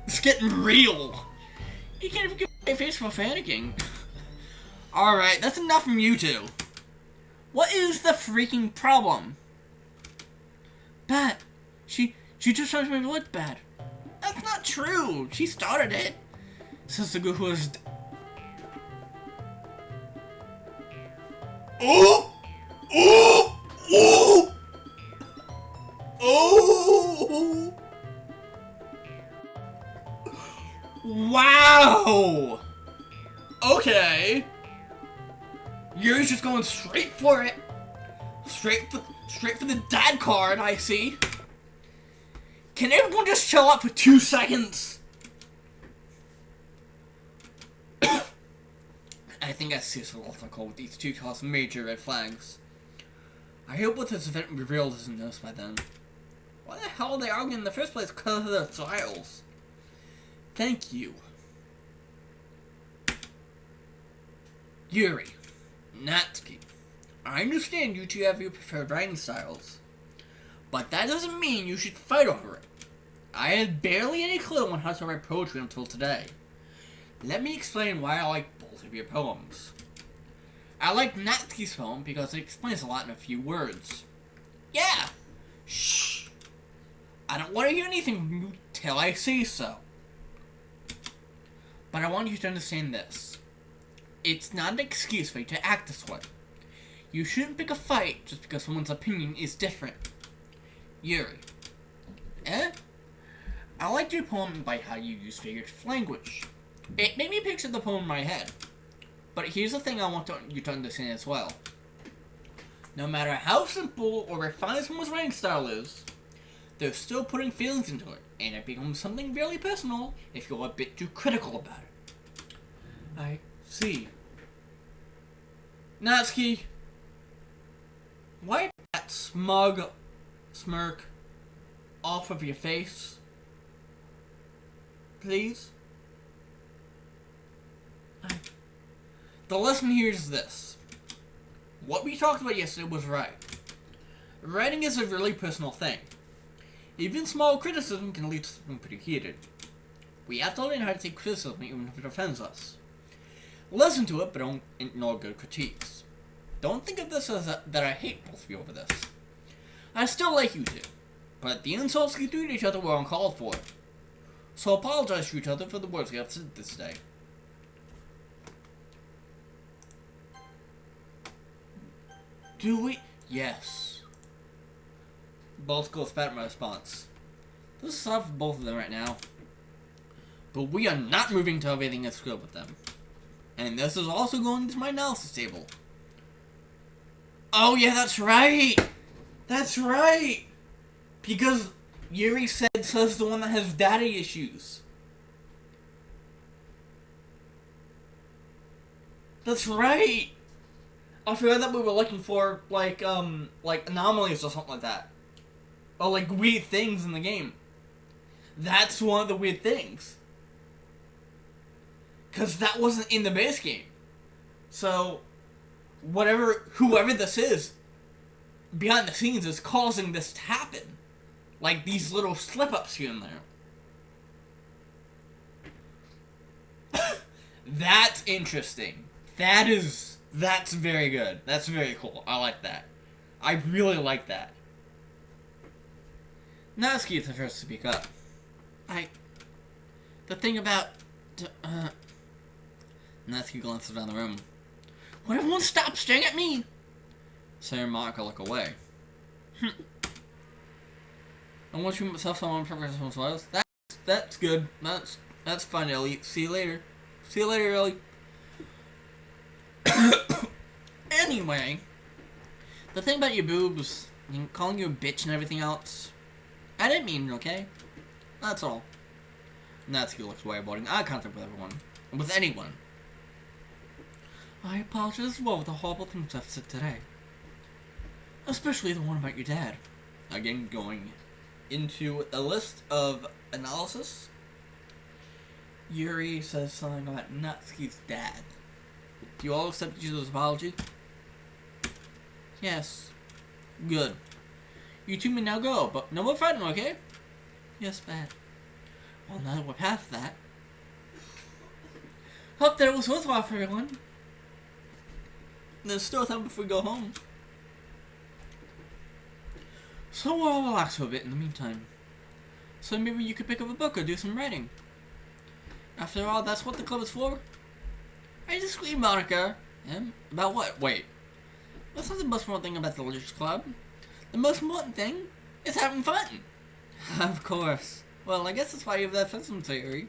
It's getting real. You can't even get my face for panicking. Alright, that's enough from you two. What is the freaking problem? Pat, she just tries to make me look bad. That's not true. She started it. Says the girl who is... Oh! Oh! Oh! Oh! Wow! Okay. You're just going straight for it. Straight for the dad card, I see. Can everyone just chill out for 2 seconds? I think I seriously lost my call with these two cause major red flags. I hope what this event revealed isn't noticed by then. Why the hell are they arguing in the first place because of their styles? Thank you. Yuri. Natsuki. I understand you two have your preferred writing styles, but that doesn't mean you should fight over it. I had barely any clue on how to write poetry until today. Let me explain why I like both of your poems. I like Natsuki's poem because it explains a lot in a few words. Yeah! Shh! I don't want to hear anything from you till I say so. But I want you to understand this. It's not an excuse for you to act this way. You shouldn't pick a fight just because someone's opinion is different. Yuri, Eh? I liked your poem by how you use figurative language. It made me picture the poem in my head. But here's the thing I want you to understand as well. No matter how simple or refined someone's writing style is, they're still putting feelings into it, and it becomes something really personal if you're a bit too critical about it. I see. Natsuki, wipe that smug smirk off of your face, please. The lesson here is this. What we talked about yesterday was right. Writing is a really personal thing. Even small criticism can lead to something pretty heated. We have to learn how to take criticism even if it offends us. Listen to it, but don't ignore good critiques. Don't think of this as that I hate both of you over this. I still like you two, but the insults you threw at each other were uncalled for. So apologize to each other for the words you have said this day. Do we? Yes. Both goes back my response. This is tough for both of them right now. But we are not moving till everything is good with them. And this is also going to my analysis table. Oh yeah, that's right! That's right! Because Yuri said says the one that has daddy issues. That's right! I forgot that we were looking for, like anomalies or something like that. Or, like, weird things in the game. That's one of the weird things. Because that wasn't in the base game. So, whoever this is, behind the scenes is causing this to happen. Like, these little slip-ups here and there. That's interesting. That's very good. That's very cool. I like that. I really like that. Natsuki is the first to speak up. The thing about... Natsuki glances down the room. Would everyone stop staring at me? Sarah and Monica look away. I want you myself someone progress as well. That's good. That's fine, Ellie. See you later. See you later, Ellie. Anyway, the thing about your boobs, and calling you a bitch and everything else, I didn't mean it, okay? That's all. Natsuki looks away, avoiding eye contact with everyone. With anyone. I apologize as well for the horrible things I've said today. Especially the one about your dad. Again, going into a list of analysis. Yuri says something about Natsuki's dad. Do you all accept each other's apology? Yes. Good. You two may now go, but no more fighting, okay? Yes, bad. Well, now that we're past that, hope that it was worthwhile for everyone. There's still time before we go home. So we'll all relax for a bit in the meantime. So maybe you could pick up a book or do some writing. After all, that's what the club is for. I disagree, Monica. About what? Wait. That's not the most important thing about the Literature Club. The most important thing is having fun. Of course. Well, I guess that's why you have that fun theory.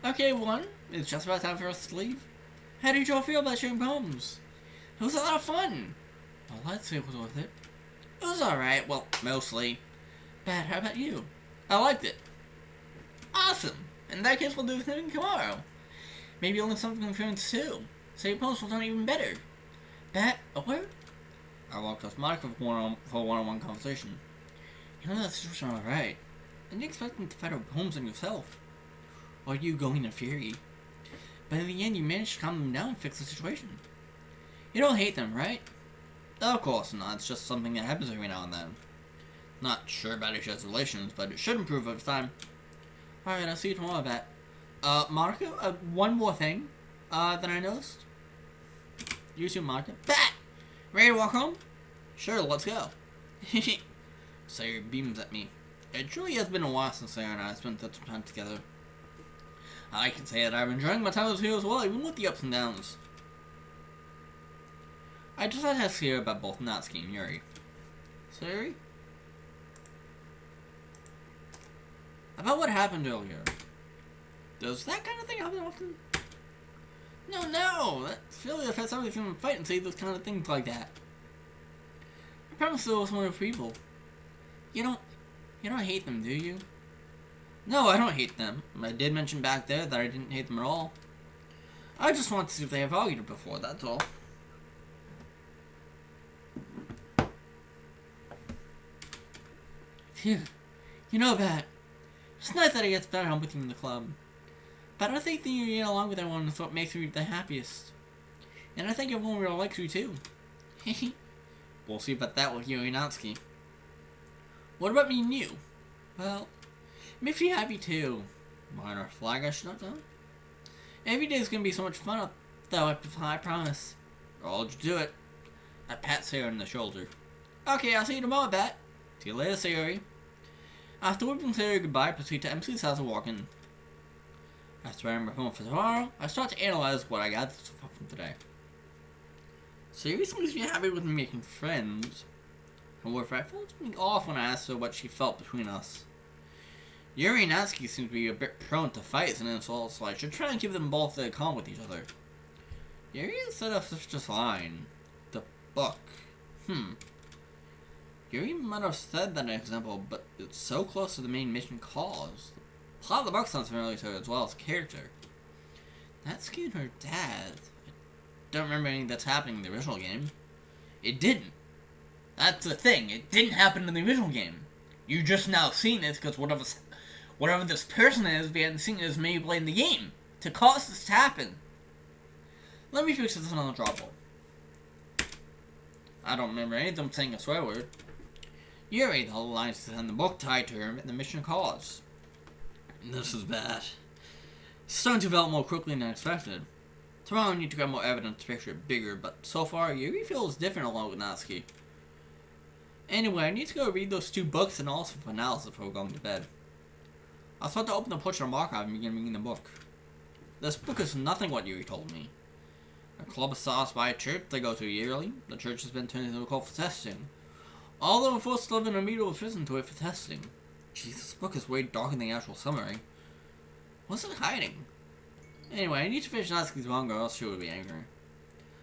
Okay, one. It's just about time for us to leave. How did you all feel about sharing poems? It was a lot of fun. Well, I'd say it was worth it. It was alright. Well, mostly. Bad, how about you? I liked it. Awesome. In that case, we'll do something tomorrow. Maybe you'll learn something from friends too. So your poems will sound even better. Bat, or? I walked off Monica for a one-on-one conversation. You know that situation alright. And you're expecting to fight over poems on yourself. Or are you going in a fury? But in the end, you managed to calm them down and fix the situation. You don't hate them, right? Of course not. It's just something that happens every now and then. Not sure about each other's relations, but it should improve over time. Alright, I'll see you tomorrow, Bat. Monica, one more thing, that I noticed. You too, Monica. Bat! Ready to walk home? Sure, let's go. Sayre beams at me. It truly has been a while since Sayre and I spent some time together. I can say that I'm enjoying my time with you as well, even with the ups and downs. I just had to ask Sayre about both Natsuki and Yuri. Sayre, About what happened earlier. Does that kind of thing happen often? No, that's really the first time we've seen them fight and say those kind of things like that. I promise there was one of people. You don't hate them, do you? No, I don't hate them. I did mention back there that I didn't hate them at all. I just want to see if they have argued before, that's all. Phew. You know, Pat, it's nice that it gets better with you in the club. But I think that you get along with everyone is what makes you the happiest. And I think everyone really likes you too. We'll see about that with Yuri Natsuki. What about me and you? Well, it makes me happy too. Minor flag I should have done. Every day is gonna be so much fun though, I promise. I'll just do it. I pat Sayori on the shoulder. Okay, I'll see you tomorrow, Pat. See you later, Sayori. After waving Sayori goodbye, I proceed to MC's house and walk in. After I remember home for tomorrow, I start to analyze what I got so far from today. Sayori seems to be happy with me making friends. However, I felt something off when I asked her what she felt between us. Yuri and Natsuki seem to be a bit prone to fights and insults, so I should try and keep them both calm with each other. Yuri said of just fine. The book. Yuri might have said that example, but it's so close to the main mission cause. The plot of the book sounds familiar to her as well as character. Natsuki and her dad. I don't remember anything that's happening in the original game. It didn't. That's the thing. It didn't happen in the original game. You just now seen it because whatever this person is, we hadn't seen it as maybe playing the game to cause this to happen. Let me fix this on the drop ball. I don't remember any of them saying a swear word. Yuri, the whole lines in the book tied to her and the mission cause. This is bad. It's starting to develop more quickly than I expected. Tomorrow I need to grab more evidence to picture it bigger, but so far Yuri feels different along with Natsuki. Anyway, I need to go read those 2 books and also for analysis before going to bed. I was about to open the Pushroom archive and begin reading the book. This book is nothing what Yuri told me. A club established by a church they go to yearly. The church has been turned into a cult for testing. All of them forced to live in a medieval prison to wait for testing. Jeez, this book is way darker than the actual summary. What's it hiding? Anyway, I need to finish Natsuki's manga or else she will be angry.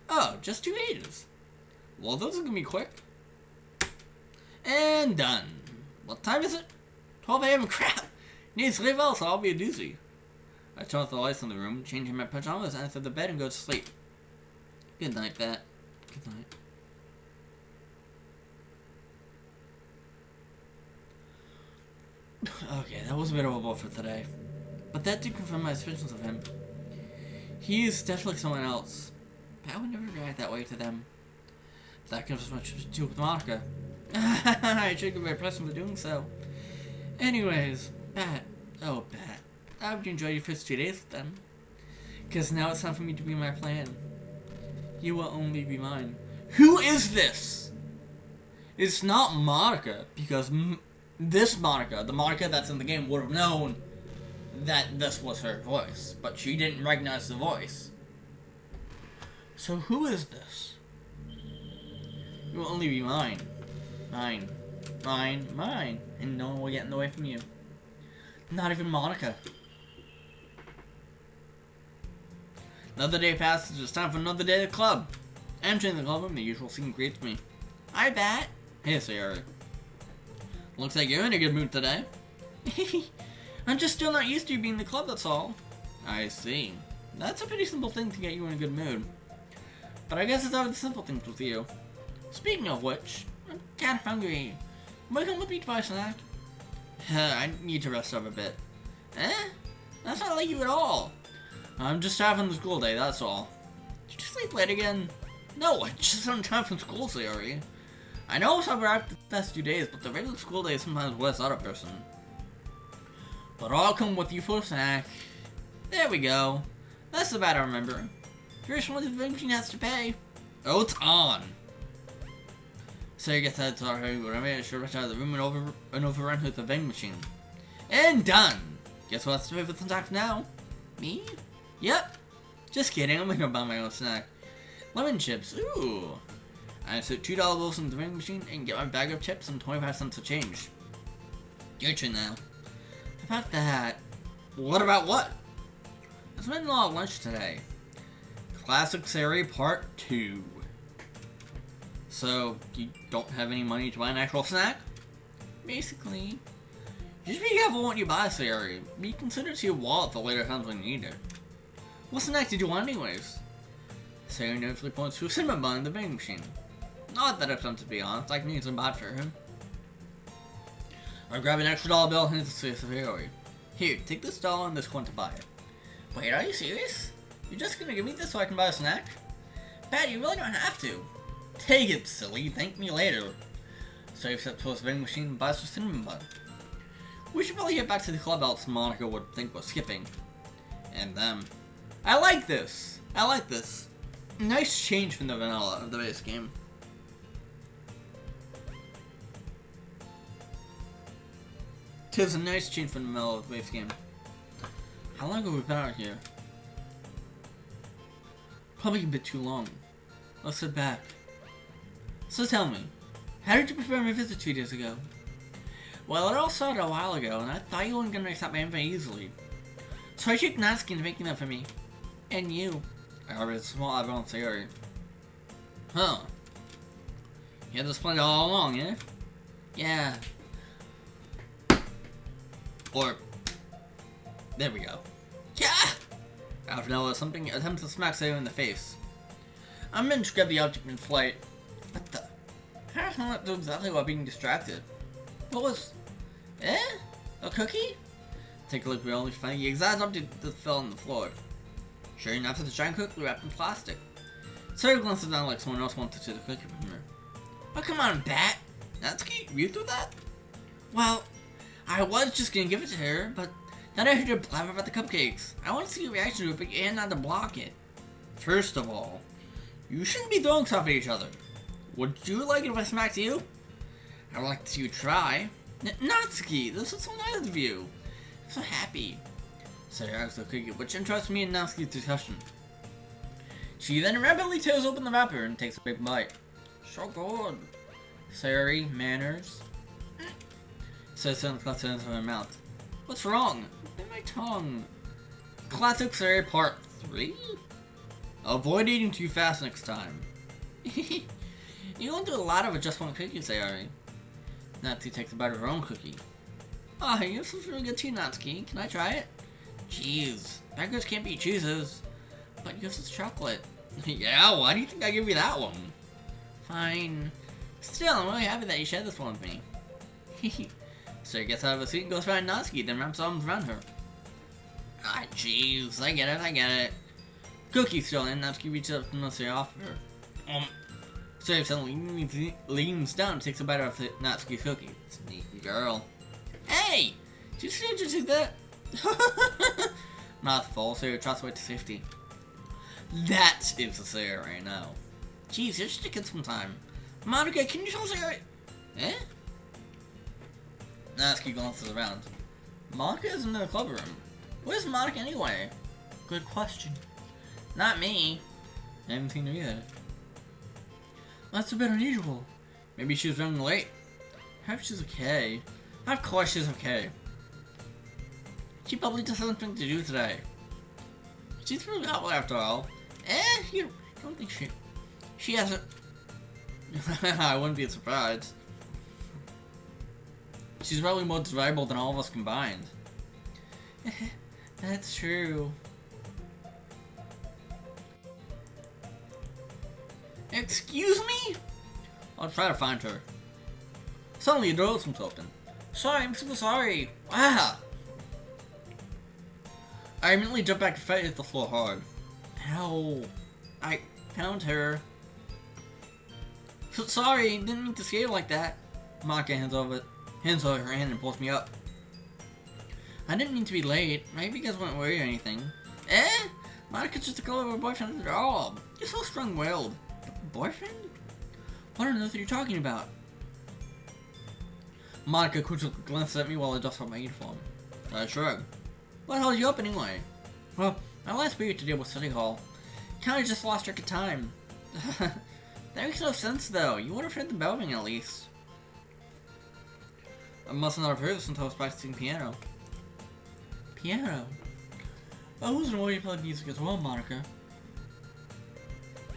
Oh, just 2 pages. Well, those are gonna be quick. And done. What time is it? 12 a.m. Crap! Need to sleep else, I'll be a doozy. I turn off the lights in the room, change in my pajamas, and enter the bed and go to sleep. Good night, Bat. Good night. Okay, that was a bit of a blow for today. But that did confirm my suspicions of him. He is definitely someone else. Pat would never react that way to them. That gives much to do with Monica. I should give my present for doing so. Anyways, Pat. Oh, Pat. I hope you enjoy your first 2 days with them. Because now it's time for me to be my plan. You will only be mine. Who is this? It's not Monica, because this Monica, the Monica that's in the game, would have known that this was her voice, but she didn't recognize the voice. So who is this? You will only be mine. Mine. Mine. Mine. And no one will get in the way from you. Not even Monica. Another day passes, it's time for another day at the club. Entering the club room, the usual scene greets me. Hi, Bat. Hey, Sayori. Looks like you're in a good mood today. I'm just still not used to you being in the club, that's all. I see. That's a pretty simple thing to get you in a good mood. But I guess it's always the simple things with you. Speaking of which, I'm kind of hungry. Might come with me to buy a snack? I need to rest up a bit. That's not like you at all. I'm just having the school day, that's all. Did you sleep late again? No, I just on time from school, Sayori. I know it's over after the past 2 days, but the regular school day sometimes wears out a person. But I'll come with you for a snack. There we go. That's the bad I remember. First one the vending machine has to pay. Oh, it's on. Sayori gets out to her hurry, but I made sure to rush out of the room and overrun with the vending machine. And done! Guess who has to pay for the snack now? Me? Yep. Just kidding, I'm gonna buy my own snack. Lemon chips, ooh. I insert $2 bills in the vending machine and get my bag of chips and 25 cents of change. Your turn now. About that. What about what? I spent a lot of lunch today. Classic Sayori Part 2. So, you don't have any money to buy an actual snack? Basically. Just be careful what you buy, Sayori. Be considerate to your wallet for later times when you need it. What snack did you want anyways? Sayori notably points to a cinnamon bun in the vending machine. Not that upset, to be honest. I can use some bad for him. I grab an extra dollar bill and hand it to Sayori. Here, take this dollar and this coin to buy it. Wait, are you serious? You're just gonna give me this so I can buy a snack? Pat, you really don't have to. Take it, silly. Thank me later. Sayori steps towards the vending machine and buys her cinnamon bun. We should probably get back to the club else Monica would think was skipping. And them. I like this. I like this. Nice change from the vanilla of the base game. Tis a nice change from the vanilla of the base game. How long have we been out here? Probably a bit too long. Let's sit back. So tell me, how did you prepare my visit 2 days ago? Well, it all started a while ago, and I thought you weren't gonna accept my invite easily. So I tricked Natsuki into making that for me. And you. I read small eyebrow Sayori. Huh. You had this planned all along, eh? Yeah. Or... There we go. Yeah! After Noah, something attempts to smack Sayori in the face. I meant to grab the object in flight. What the? How did I not do exactly while being distracted? What was... Eh? A cookie? Take a look, we only find the exact object that fell on the floor. Sure enough, it's a giant cookie wrapped in plastic. Sayori glances down like someone else wants to see the cookie from her. Oh, come on, Bat! Natsuki, you do that? Well, I was just gonna give it to her, but then I heard her blabber about the cupcakes. I want to see your reaction to it, but you had not to block it. First of all, you shouldn't be throwing stuff at each other. Would you like it if I smacked you? I would like to see you try. Natsuki, this is so nice of you. I'm so happy. Sayori asks the cookie, which interests me in Natsuki's discussion. She then rapidly tears open the wrapper and takes a big bite. So good. Sayori, manners. Says something clutches into her mouth. What's wrong? In my tongue. Classic Sayori Part 3? Avoid eating too fast next time. You don't do a lot of it just one cookie, Sayori. Natsuki takes a bite of her own cookie. Oh, you have some really good tea, Natsuki. Can I try it? Jeez, beggars can't be choosers. But yours is chocolate. Yeah, why do you think I give you that one? Fine. Still, I'm really happy that you shared this one with me. So he gets out of the seat and goes find Natsuki, then wraps arms around her. Ah, jeez, I get it. Cookie still in, Natsuki reaches up and lets her off her. So suddenly leans down and takes a bite out of Natsuki's cookie. Sneaky girl. Hey! Did you see just do that? Mouthful, so you're trust away to safety. That is the Sayori right now. Jeez, you're just taking some time. Monica, can you tell Sayori? Eh? Natsuki glances around. Monica is in the club room. Where's Monica anyway? Good question. Not me. I haven't seen her either. That's a bit unusual. Maybe she was running late. I hope she's okay. Of course she's okay. She probably just has something to do today. She's really out after all. You don't think she hasn't... I wouldn't be surprised. She's probably more desirable than all of us combined. That's true. Excuse me? I'll try to find her. Suddenly, the door opens open. Sorry, I'm super sorry. Ah! I immediately jump back to fight, hit the floor hard. Ow. I found her. So sorry, didn't mean to scare you like that. Monica hands over her hand and pulls me up. I didn't mean to be late. Maybe you guys weren't worried or anything. Monica's just a girl of her boyfriend after all. You're so strong-willed. Boyfriend? What on earth are you talking about? Monica quickly glances at me while I dust off my uniform. I shrug. What held you up anyway? Well, my last week to deal with City Hall. Kinda just lost track of time. That makes no sense though. You would have heard the bell ring at least. I must not have heard this until I was practicing piano. Piano. Oh, who's an you play music as well, Monica?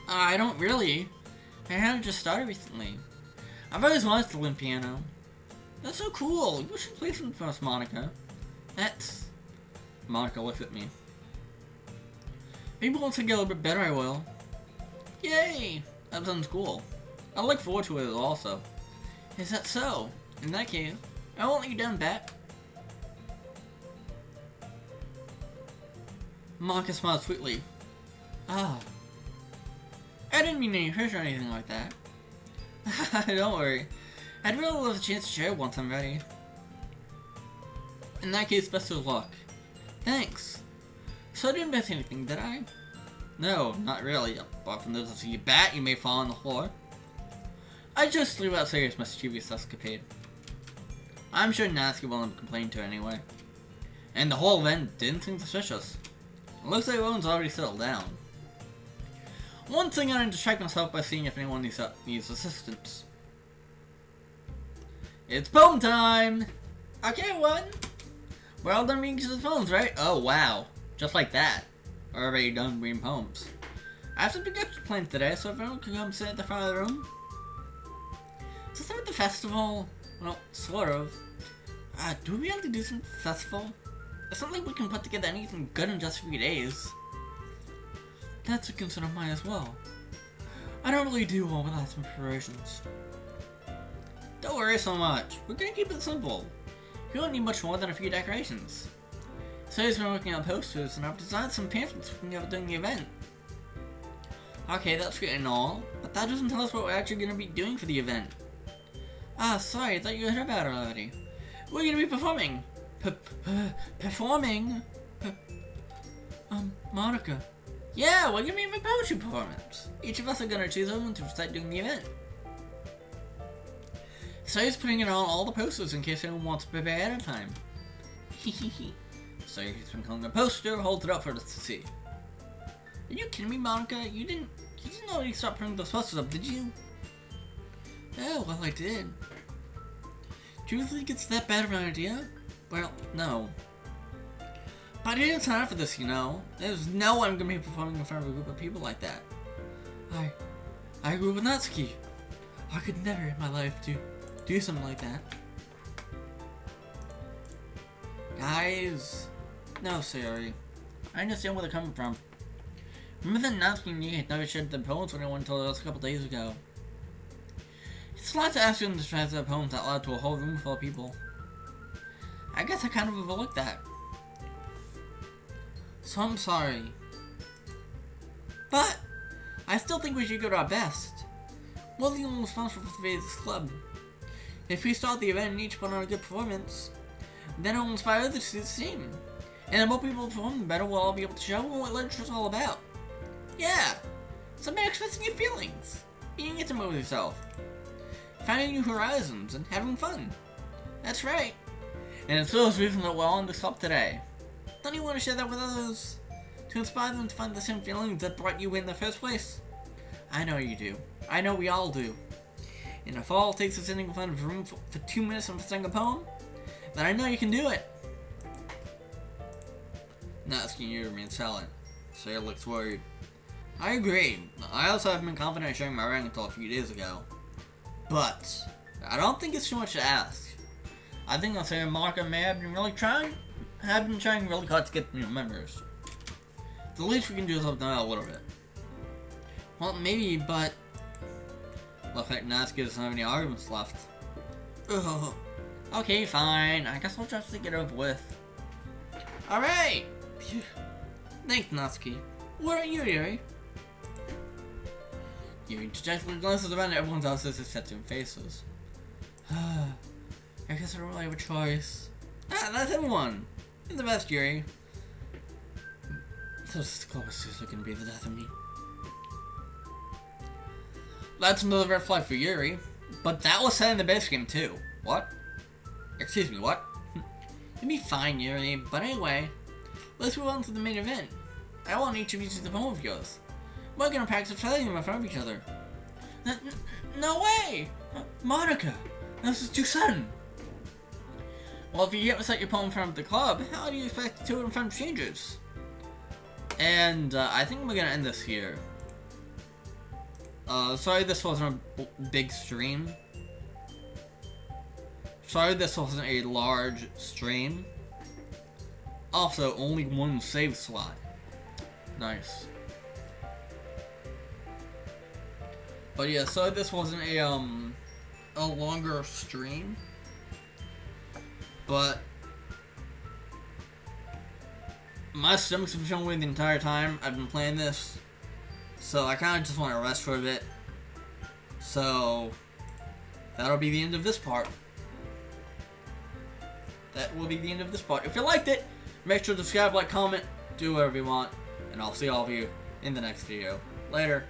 I don't really. I haven't just started recently. I've always wanted to learn piano. That's so cool. You should play something for us, Monica. That's... Monica looks at me. Maybe once I get a little bit better, I will. Yay! That sounds cool. I look forward to it also. Is that so? In that case, I won't let you down, Bat. Monica smiled sweetly. Ah. I didn't mean any pressure or anything like that. Don't worry. I'd really love a chance to share once I'm ready. In that case, best of luck. Thanks. So I didn't miss anything, did I? No, not really. Apart from those of you Bat, you may fall on the floor. I just threw out serious mischievous escapade. I'm sure Natsuki won't complain to her anyway. And the whole event didn't seem suspicious. It looks like everyone's already settled down. One thing I need to check myself by seeing if anyone needs assistance. It's poem time! Okay, everyone! We're all done reading each other's poems, right? Oh, wow. Just like that. We're already done reading poems. I have some big extra plans today, so if everyone can come sit at the front of the room. Is this at the festival? Well, sort of. Do we have to do some festival? It's not like we can put together anything good in just 3 days. That's a concern of mine as well. I don't really do well without some preparations. Don't worry so much. We're gonna keep it simple. We don't need much more than a few decorations. So's been working on posters, and I've designed some pamphlets we can go during the event. Okay, that's good and all, but that doesn't tell us what we're actually gonna be doing for the event. Ah, sorry, I thought you heard about it already. We're gonna be performing. Performing? Monica. Yeah, we're gonna be a poetry performance. Each of us are gonna choose someone to recite during the event. So he's putting it on all the posters in case anyone wants to prepare ahead of time. So he's been calling a poster, holds it up for us to see. Are you kidding me, Monica? You didn't already start putting those posters up, did you? Oh, well I did. Do you think it's that bad of an idea? Well, no. But I didn't sign up for this, you know. There's no one gonna be performing in front of a group of people like that. I agree with Natsuki. I could never in my life do something like that. Guys, no, sorry. I understand where they're coming from. Remember that Natsuki and you had never shared the poems when I went told us a couple days ago. It's a lot to ask them to translate their poems out loud to a whole room full of people. I guess I kind of overlooked that. So I'm sorry. But I still think we should go to our best. We're the only responsible for today's club. If we start the event and each put on a good performance, then it will inspire others to do the same. And the more people perform, the better we'll all be able to show what literature's all about. Yeah! It's about expressing your feelings, being intimate with yourself, finding new horizons, and having fun. That's right. And it's for those reasons that we're on this club today. Don't you want to share that with others? To inspire them to find the same feelings that brought you in the first place? I know you do. I know we all do. And if all it takes is sitting in front of a room for 2 minutes and sing a poem, then I know you can do it. Natsuki and you remain silent. Saya looks worried. I agree. I also haven't been confident in sharing my rank until a few days ago. But I don't think it's too much to ask. I think I'll say Monica may have been trying really hard to get new members. The least we can do is help them out a little bit. Well, maybe, but looks like Natsuki doesn't have any arguments left. Ugh. Okay, fine. I guess I'll just have to get it over with. Alright! Thanks, Natsuki. What are you, Yuri? Yuri dejectedly glances around at everyone's else's except in faces. I guess I don't really have a choice. Ah, that's everyone! You're the best, Yuri. Those club is seriously gonna be the death of me. That's another red flag for Yuri. But that was said in the base game too. What? Excuse me, what? You'll be fine, Yuri. But anyway, let's move on to the main event. I want each of you to see the poem of yours. We're gonna practice telling them in front of each other. No way! Monica! This is too sudden! Well, if you haven't set your pawn in front of the club, how do you expect the two in front of strangers? And I think we're gonna end this here. Sorry this wasn't a big stream. Sorry this wasn't a large stream. Also, only one save slot. Nice. But yeah, sorry this wasn't a longer stream. But my stomach's been feeling weird the entire time I've been playing this. So I kind of just want to rest for a bit. So that'll be the end of this part. That will be the end of this part. If you liked it, make sure to subscribe, like, comment, do whatever you want. And I'll see all of you in the next video. Later.